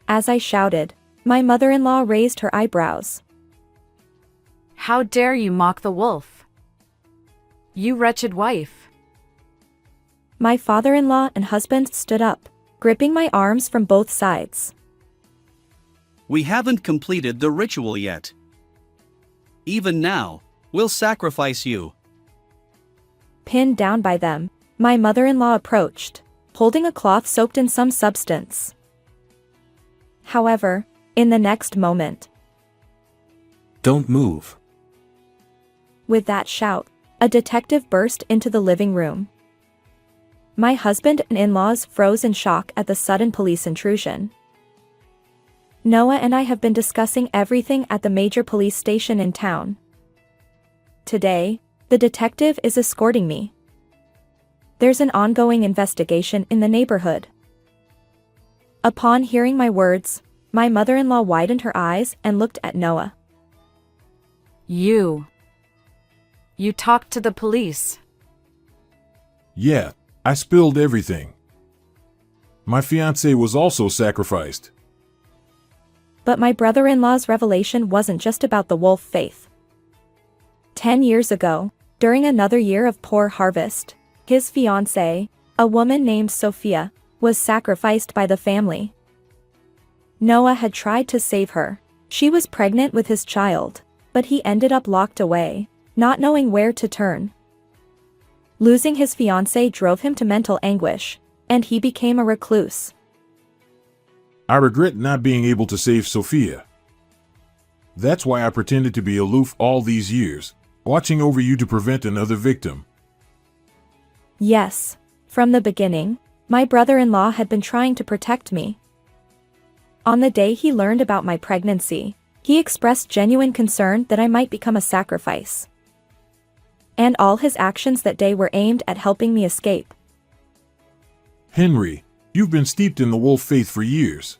As I shouted, my mother-in-law raised her eyebrows. How dare you mock the wolf? You wretched wife. My father-in-law and husband stood up, gripping my arms from both sides. We haven't completed the ritual yet. Even now, we'll sacrifice you. Pinned down by them, my mother-in-law approached, holding a cloth soaked in some substance. However, in the next moment, Don't move. with that shout, a detective burst into the living room. My husband and in-laws froze in shock at the sudden police intrusion. Noah and I have been discussing everything at the major police station in town. Today, the detective is escorting me. There's an ongoing investigation in the neighborhood. Upon hearing my words, my mother-in-law widened her eyes and looked at Noah. You talked to the police. Yeah, I spilled everything. My fiancé was also sacrificed. But my brother-in-law's revelation wasn't just about the wolf faith. 10 years ago, during another year of poor harvest, his fiancée, a woman named Sophia, was sacrificed by the family. Noah had tried to save her. She was pregnant with his child, but he ended up locked away, not knowing where to turn. Losing his fiancée drove him to mental anguish, and he became a recluse. I regret not being able to save Sophia. That's why I pretended to be aloof all these years, watching over you to prevent another victim. Yes, from the beginning, my brother-in-law had been trying to protect me. On the day he learned about my pregnancy, he expressed genuine concern that I might become a sacrifice. And all his actions that day were aimed at helping me escape. Henry, you've been steeped in the wolf faith for years.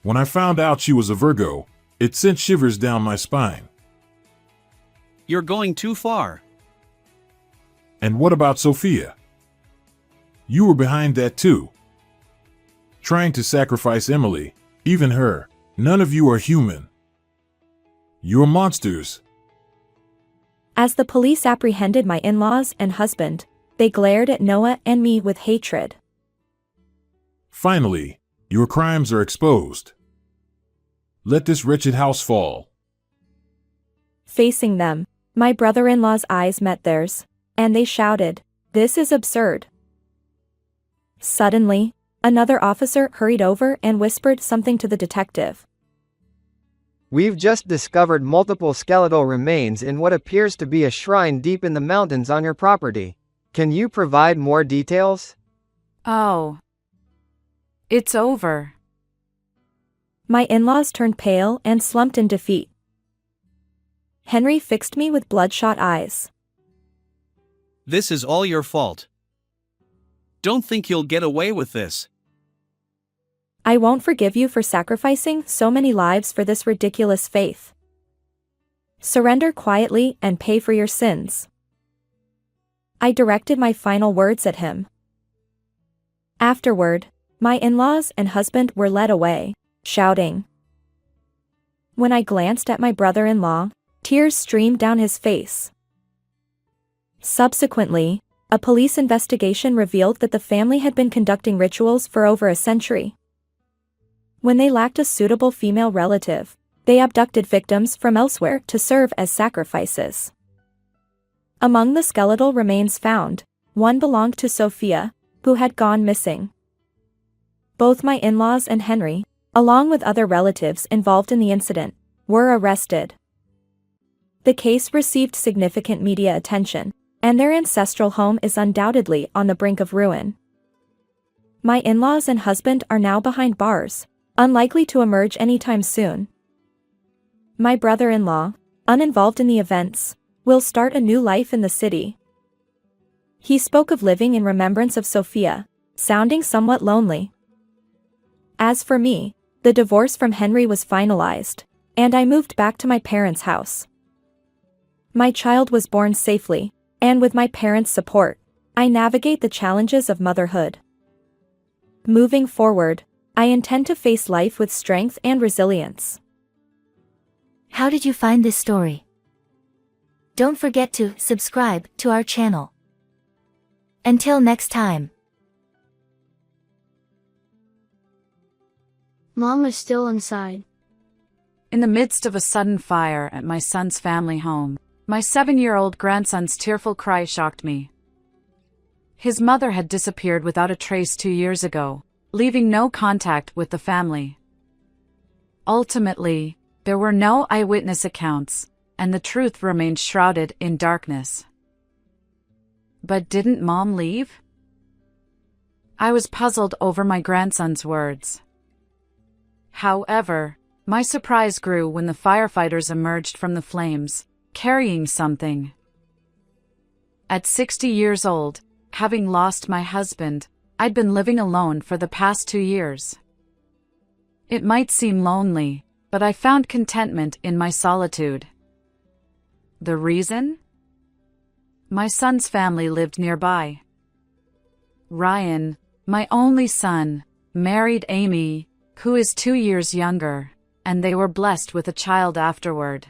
When I found out she was a Virgo, it sent shivers down my spine. You're going too far. And what about Sophia? You were behind that too. Trying to sacrifice Emily, even her. None of you are human. You're monsters. As the police apprehended my in-laws and husband, they glared at Noah and me with hatred. Finally, your crimes are exposed. Let this wretched house fall. Facing them, my brother-in-law's eyes met theirs, and they shouted, "This is absurd." Suddenly, another officer hurried over and whispered something to the detective. We've just discovered multiple skeletal remains in what appears to be a shrine deep in the mountains on your property. Can you provide more details? Oh. It's over. My in-laws turned pale and slumped in defeat. Henry fixed me with bloodshot eyes. This is all your fault. Don't think you'll get away with this. I won't forgive you for sacrificing so many lives for this ridiculous faith. Surrender quietly and pay for your sins. I directed my final words at him. Afterward, my in-laws and husband were led away, shouting. When I glanced at my brother-in-law, tears streamed down his face. Subsequently, a police investigation revealed that the family had been conducting rituals for over a century. When they lacked a suitable female relative, they abducted victims from elsewhere to serve as sacrifices. Among the skeletal remains found, one belonged to Sophia, who had gone missing. Both my in-laws and Henry, along with other relatives involved in the incident, were arrested. The case received significant media attention, and their ancestral home is undoubtedly on the brink of ruin. My in-laws and husband are now behind bars, unlikely to emerge anytime soon. My brother-in-law, uninvolved in the events, will start a new life in the city. He spoke of living in remembrance of Sophia, sounding somewhat lonely. As for me, the divorce from Henry was finalized, and I moved back to my parents' house. My child was born safely, And with my parents' support, I navigate the challenges of motherhood. Moving forward, I intend to face life with strength and resilience. How did you find this story? Don't forget to subscribe to our channel. Until next time. Mom is still inside. In the midst of a sudden fire at my son's family home, my 7-year-old grandson's tearful cry shocked me. His mother had disappeared without a trace 2 years ago, leaving no contact with the family. Ultimately, there were no eyewitness accounts, and the truth remained shrouded in darkness. But didn't Mom leave? I was puzzled over my grandson's words. However, my surprise grew when the firefighters emerged from the flames, carrying something. At 60 years old, having lost my husband, I'd been living alone for the past 2 years. It might seem lonely, but I found contentment in my solitude. The reason? My son's family lived nearby. Ryan, my only son, married Amy, who is 2 years younger, and they were blessed with a child afterward.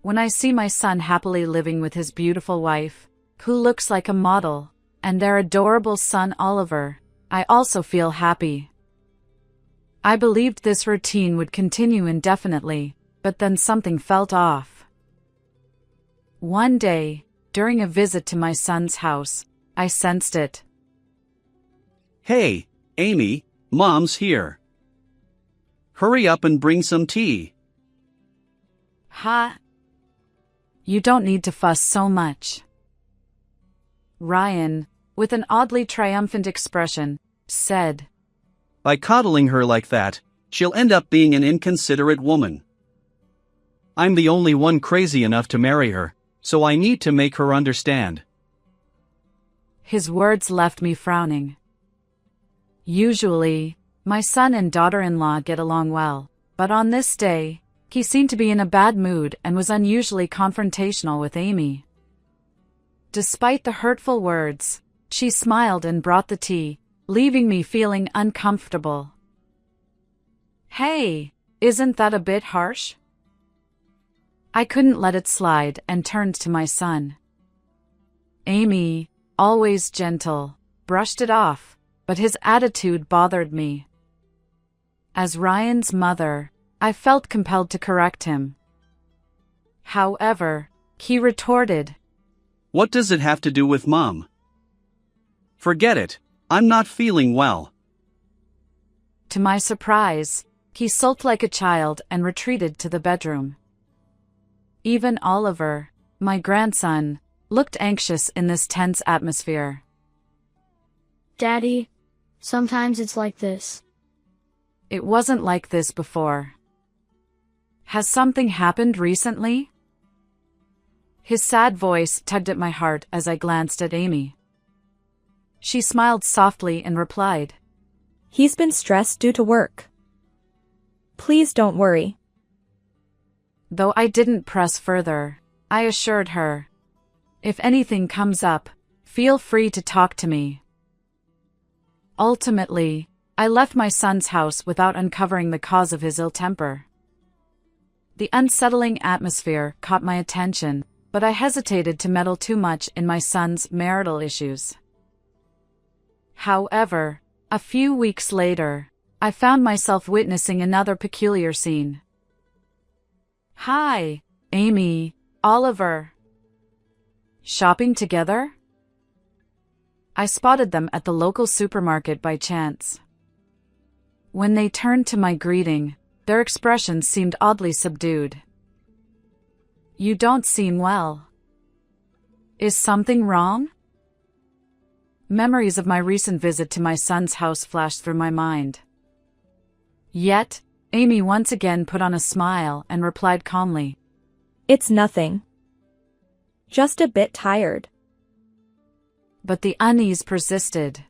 When I see my son happily living with his beautiful wife, who looks like a model, and their adorable son Oliver, I also feel happy. I believed this routine would continue indefinitely, but then something felt off. One day, during a visit to my son's house, I sensed it. Hey, Amy, Mom's here. Hurry up and bring some tea. Ha! You don't need to fuss so much. Ryan, with an oddly triumphant expression, said. By coddling her like that, she'll end up being an inconsiderate woman. I'm the only one crazy enough to marry her, so I need to make her understand. His words left me frowning. Usually, my son and daughter-in-law get along well, but on this day, he seemed to be in a bad mood and was unusually confrontational with Amy. Despite the hurtful words, she smiled and brought the tea, leaving me feeling uncomfortable. Hey, isn't that a bit harsh? I couldn't let it slide and turned to my son. Amy, always gentle, brushed it off, but his attitude bothered me. As Ryan's mother, I felt compelled to correct him. However, he retorted, What does it have to do with Mom? Forget it, I'm not feeling well. To my surprise, he sulked like a child and retreated to the bedroom. Even Oliver, my grandson, looked anxious in this tense atmosphere. Daddy, sometimes it's like this. It wasn't like this before. Has something happened recently? His sad voice tugged at my heart as I glanced at Amy. She smiled softly and replied, He's been stressed due to work. Please don't worry. Though I didn't press further, I assured her, if anything comes up, feel free to talk to me. Ultimately, I left my son's house without uncovering the cause of his ill temper. The unsettling atmosphere caught my attention, but I hesitated to meddle too much in my son's marital issues. However, a few weeks later, I found myself witnessing another peculiar scene. Hi, Amy, Oliver. Shopping together? I spotted them at the local supermarket by chance. When they turned to my greeting, their expressions seemed oddly subdued. You don't seem well. Is something wrong? Memories of my recent visit to my son's house flashed through my mind. Yet, Amy once again put on a smile and replied calmly, It's nothing. Just a bit tired. But the unease persisted.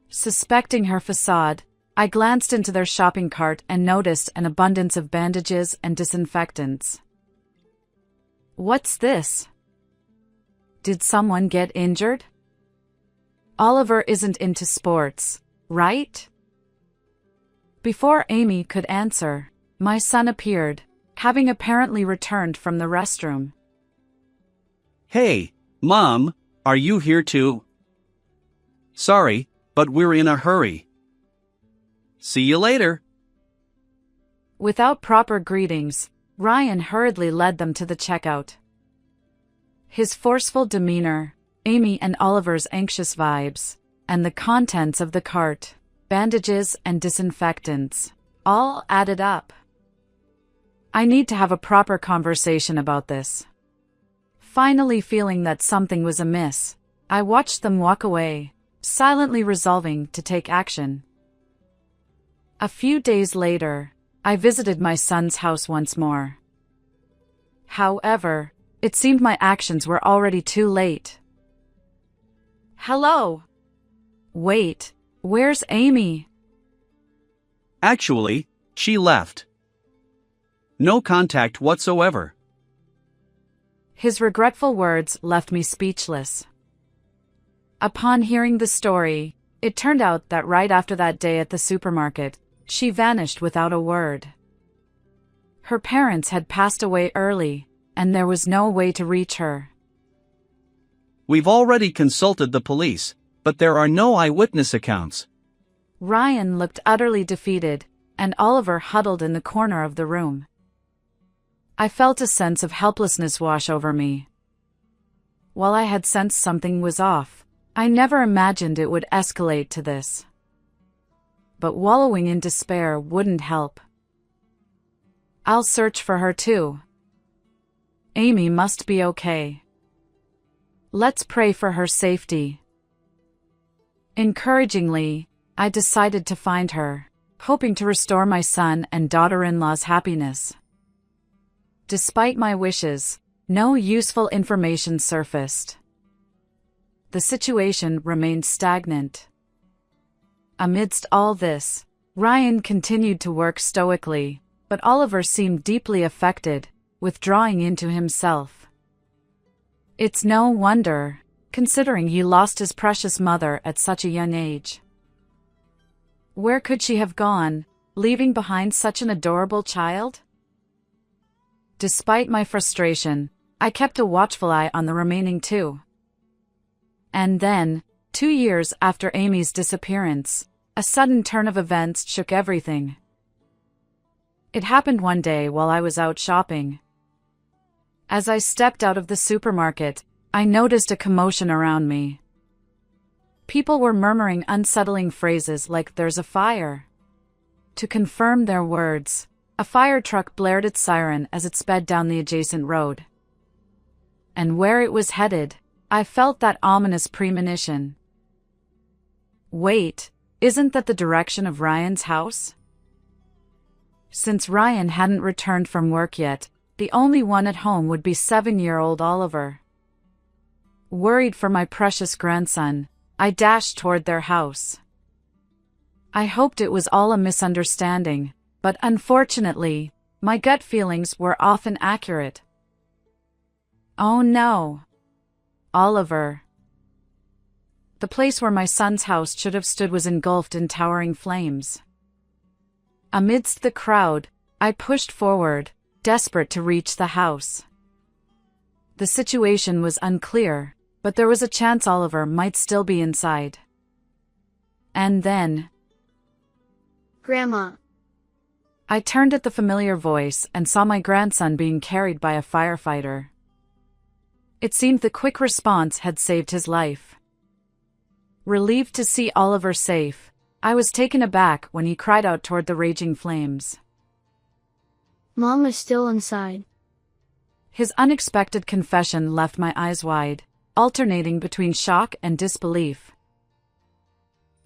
Suspecting her facade, I glanced into their shopping cart and noticed an abundance of bandages and disinfectants. What's this? Did someone get injured? Oliver isn't into sports, right? Before Amy could answer, my son appeared, having apparently returned from the restroom. Hey, Mom, are you here too? Sorry, but we're in a hurry. See you later. Without proper greetings, Ryan hurriedly led them to the checkout. His forceful demeanor, Amy and Oliver's anxious vibes, and the contents of the cart, bandages and disinfectants, all added up. I need to have a proper conversation about this. Finally feeling that something was amiss, I watched them walk away, silently resolving to take action. A few days later, I visited my son's house once more. However, it seemed my actions were already too late. Hello? Wait, where's Amy? Actually, she left. No contact whatsoever. His regretful words left me speechless. Upon hearing the story, it turned out that right after that day at the supermarket, she vanished without a word. Her parents had passed away early, and there was no way to reach her. We've already consulted the police, but there are no eyewitness accounts. Ryan looked utterly defeated, and Oliver huddled in the corner of the room. I felt a sense of helplessness wash over me. While I had sensed something was off, I never imagined it would escalate to this. But wallowing in despair wouldn't help. I'll search for her too. Amy must be okay. Let's pray for her safety. Encouragingly, I decided to find her, hoping to restore my son and daughter-in-law's happiness. Despite my wishes, no useful information surfaced. The situation remained stagnant. Amidst all this, Ryan continued to work stoically, but Oliver seemed deeply affected, withdrawing into himself. It's no wonder, considering he lost his precious mother at such a young age. Where could she have gone, leaving behind such an adorable child? Despite my frustration, I kept a watchful eye on the remaining two. And then, 2 years after Amy's disappearance, a sudden turn of events shook everything. It happened one day while I was out shopping. As I stepped out of the supermarket, I noticed a commotion around me. People were murmuring unsettling phrases like "there's a fire." To confirm their words, a fire truck blared its siren as it sped down the adjacent road. And where it was headed, I felt that ominous premonition. Wait, isn't that the direction of Ryan's house? Since Ryan hadn't returned from work yet, the only one at home would be 7-year-old Oliver. Worried for my precious grandson, I dashed toward their house. I hoped it was all a misunderstanding, but unfortunately, my gut feelings were often accurate. Oh no. Oliver. The place where my son's house should have stood was engulfed in towering flames. Amidst the crowd, I pushed forward, desperate to reach the house. The situation was unclear, but there was a chance Oliver might still be inside. And then, Grandma. I turned at the familiar voice and saw my grandson being carried by a firefighter. It seemed the quick response had saved his life. Relieved to see Oliver safe, I was taken aback when he cried out toward the raging flames. Mom is still inside. His unexpected confession left my eyes wide, alternating between shock and disbelief.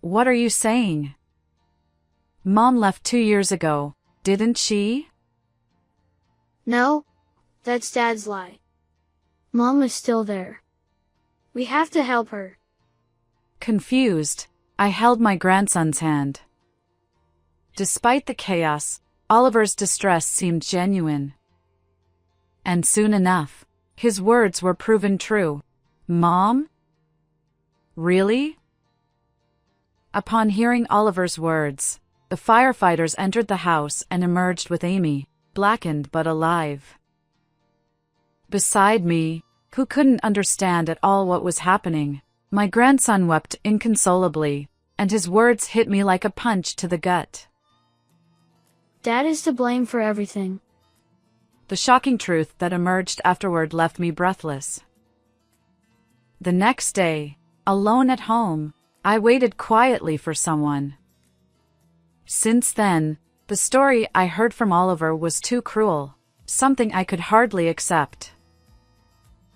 What are you saying? Mom left 2 years ago, didn't she? No, that's Dad's lie. Mom is still there. We have to help her. Confused, I held my grandson's hand. Despite the chaos, Oliver's distress seemed genuine. And soon enough, his words were proven true. Mom? Really? Upon hearing Oliver's words, the firefighters entered the house and emerged with Amy, blackened but alive. Beside me, who couldn't understand at all what was happening, my grandson wept inconsolably, and his words hit me like a punch to the gut. Dad is to blame for everything. The shocking truth that emerged afterward left me breathless. The next day, alone at home, I waited quietly for someone. Since then, the story I heard from Oliver was too cruel, something I could hardly accept.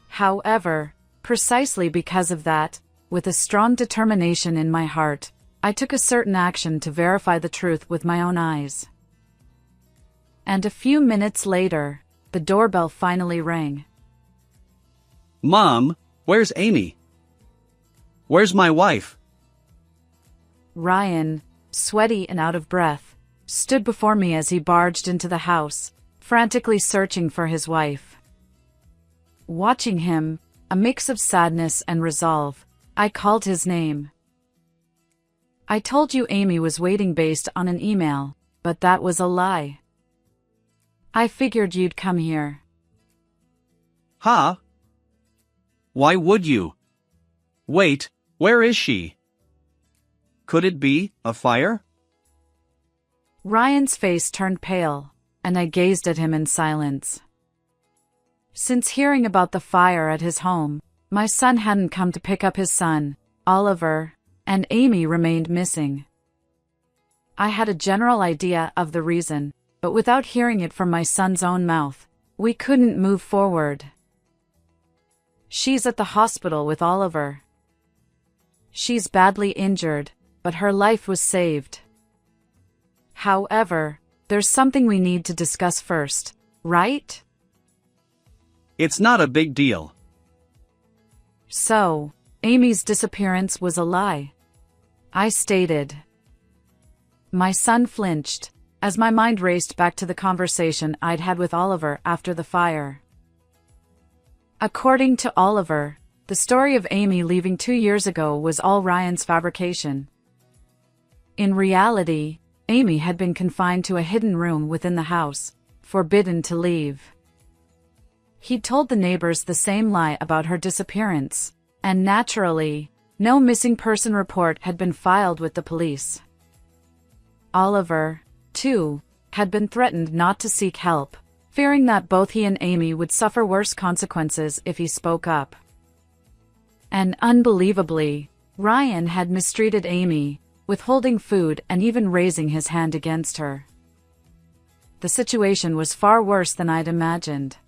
However, precisely because of that, with a strong determination in my heart, I took a certain action to verify the truth with my own eyes. And a few minutes later, the doorbell finally rang. Mom, where's Amy? Where's my wife? Ryan, sweaty and out of breath, stood before me as he barged into the house, frantically searching for his wife. Watching him, a mix of sadness and resolve, I called his name. I told you Amy was waiting based on an email, but that was a lie. I figured you'd come here. Huh? Why would you? Wait, where is she? Could it be a fire? Ryan's face turned pale, and I gazed at him in silence. Since hearing about the fire at his home, my son hadn't come to pick up his son, Oliver, and Amy remained missing. I had a general idea of the reason, but without hearing it from my son's own mouth, we couldn't move forward. She's at the hospital with Oliver. She's badly injured, but her life was saved. However, there's something we need to discuss first, right? It's not a big deal. So, Amy's disappearance was a lie, I stated. My son flinched, as my mind raced back to the conversation I'd had with Oliver after the fire. According to Oliver, the story of Amy leaving 2 years ago was all Ryan's fabrication. In reality, Amy had been confined to a hidden room within the house, forbidden to leave. He'd told the neighbors the same lie about her disappearance, and naturally, no missing person report had been filed with the police. Oliver, too, had been threatened not to seek help, fearing that both he and Amy would suffer worse consequences if he spoke up. And unbelievably, Ryan had mistreated Amy, withholding food and even raising his hand against her. The situation was far worse than I'd imagined.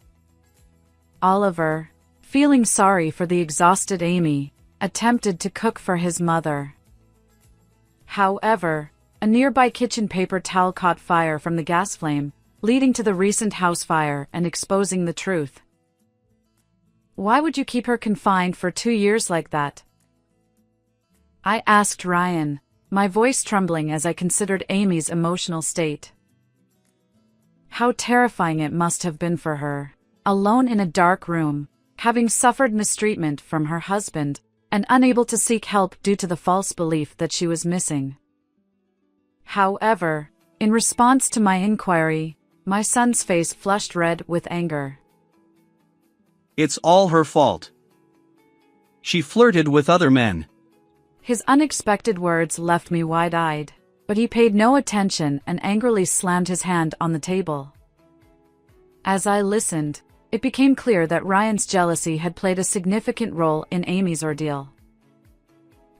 Oliver, feeling sorry for the exhausted Amy, attempted to cook for his mother. However, a nearby kitchen paper towel caught fire from the gas flame, leading to the recent house fire and exposing the truth. Why would you keep her confined for 2 years like that? I asked Ryan, my voice trembling as I considered Amy's emotional state. How terrifying it must have been for her, alone in a dark room, having suffered mistreatment from her husband, and unable to seek help due to the false belief that she was missing. However, in response to my inquiry, my son's face flushed red with anger. It's all her fault. She flirted with other men. His unexpected words left me wide-eyed, but he paid no attention and angrily slammed his hand on the table. As I listened, it became clear that Ryan's jealousy had played a significant role in Amy's ordeal.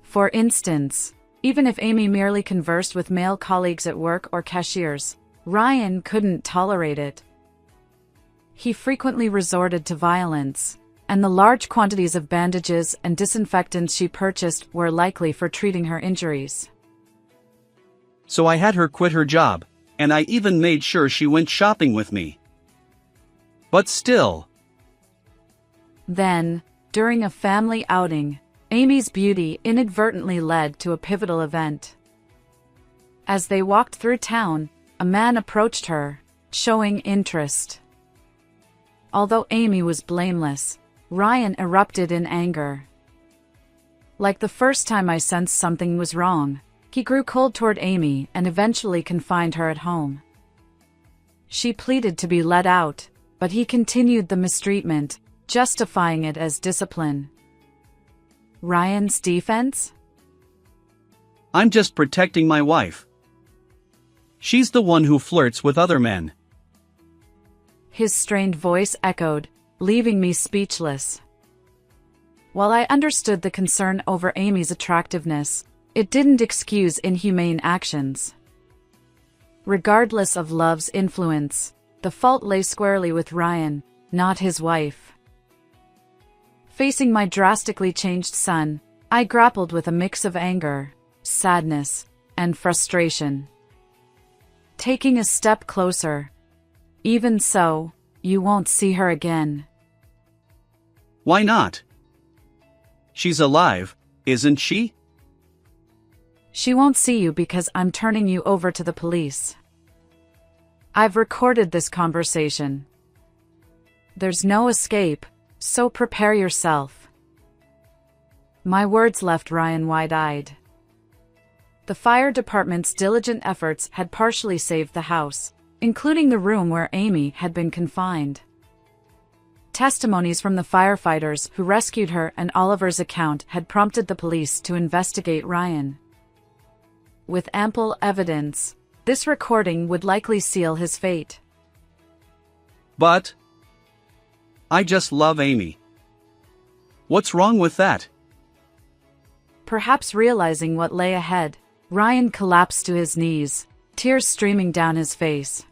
For instance, even if Amy merely conversed with male colleagues at work or cashiers, Ryan couldn't tolerate it. He frequently resorted to violence, and the large quantities of bandages and disinfectants she purchased were likely for treating her injuries. So I had her quit her job, and I even made sure she went shopping with me. But still. Then, during a family outing, Amy's beauty inadvertently led to a pivotal event. As they walked through town, a man approached her, showing interest. Although Amy was blameless, Ryan erupted in anger. Like the first time I sensed something was wrong, he grew cold toward Amy and eventually confined her at home. She pleaded to be let out, but he continued the mistreatment, justifying it as discipline. Ryan's defense? I'm just protecting my wife. She's the one who flirts with other men. His strained voice echoed, leaving me speechless. While I understood the concern over Amy's attractiveness, it didn't excuse inhumane actions. Regardless of love's influence, the fault lay squarely with Ryan, not his wife. Facing my drastically changed son, I grappled with a mix of anger, sadness, and frustration. Taking a step closer. Even so, you won't see her again. Why not? She's alive, isn't she? She won't see you because I'm turning you over to the police. I've recorded this conversation. There's no escape, so prepare yourself. My words left Ryan wide-eyed. The fire department's diligent efforts had partially saved the house, including the room where Amy had been confined. Testimonies from the firefighters who rescued her and Oliver's account had prompted the police to investigate Ryan. With ample evidence, this recording would likely seal his fate. But I just love Amy. What's wrong with that? Perhaps realizing what lay ahead, Ryan collapsed to his knees, tears streaming down his face.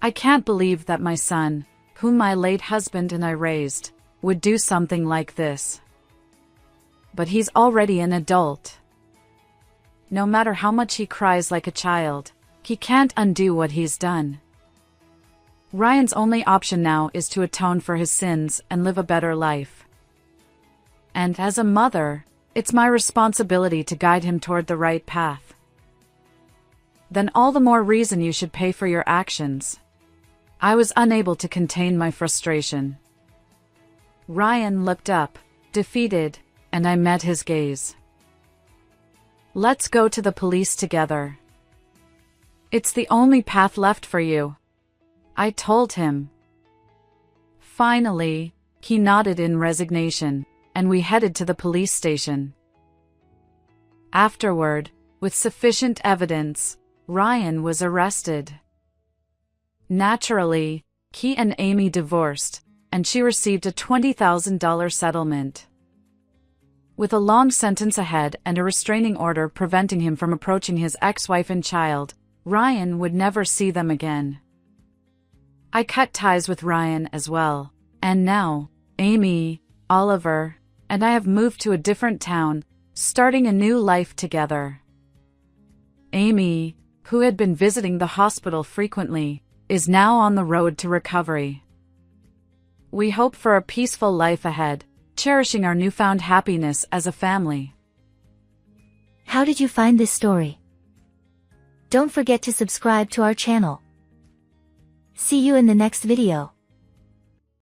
I can't believe that my son, whom my late husband and I raised, would do something like this. But he's already an adult. No matter how much he cries like a child, he can't undo what he's done. Ryan's only option now is to atone for his sins and live a better life. And as a mother, it's my responsibility to guide him toward the right path. Then all the more reason you should pay for your actions. I was unable to contain my frustration. Ryan looked up, defeated, and I met his gaze. Let's go to the police together. It's the only path left for you, I told him. Finally, he nodded in resignation, and we headed to the police station. Afterward, with sufficient evidence, Ryan was arrested. Naturally, he and Amy divorced, and she received a $20,000 settlement. With a long sentence ahead and a restraining order preventing him from approaching his ex-wife and child, Ryan would never see them again. I cut ties with Ryan as well, and now, Amy, Oliver, and I have moved to a different town, starting a new life together. Amy, who had been visiting the hospital frequently, is now on the road to recovery. We hope for a peaceful life ahead, cherishing our newfound happiness as a family. How did you find this story? Don't forget to subscribe to our channel. See you in the next video.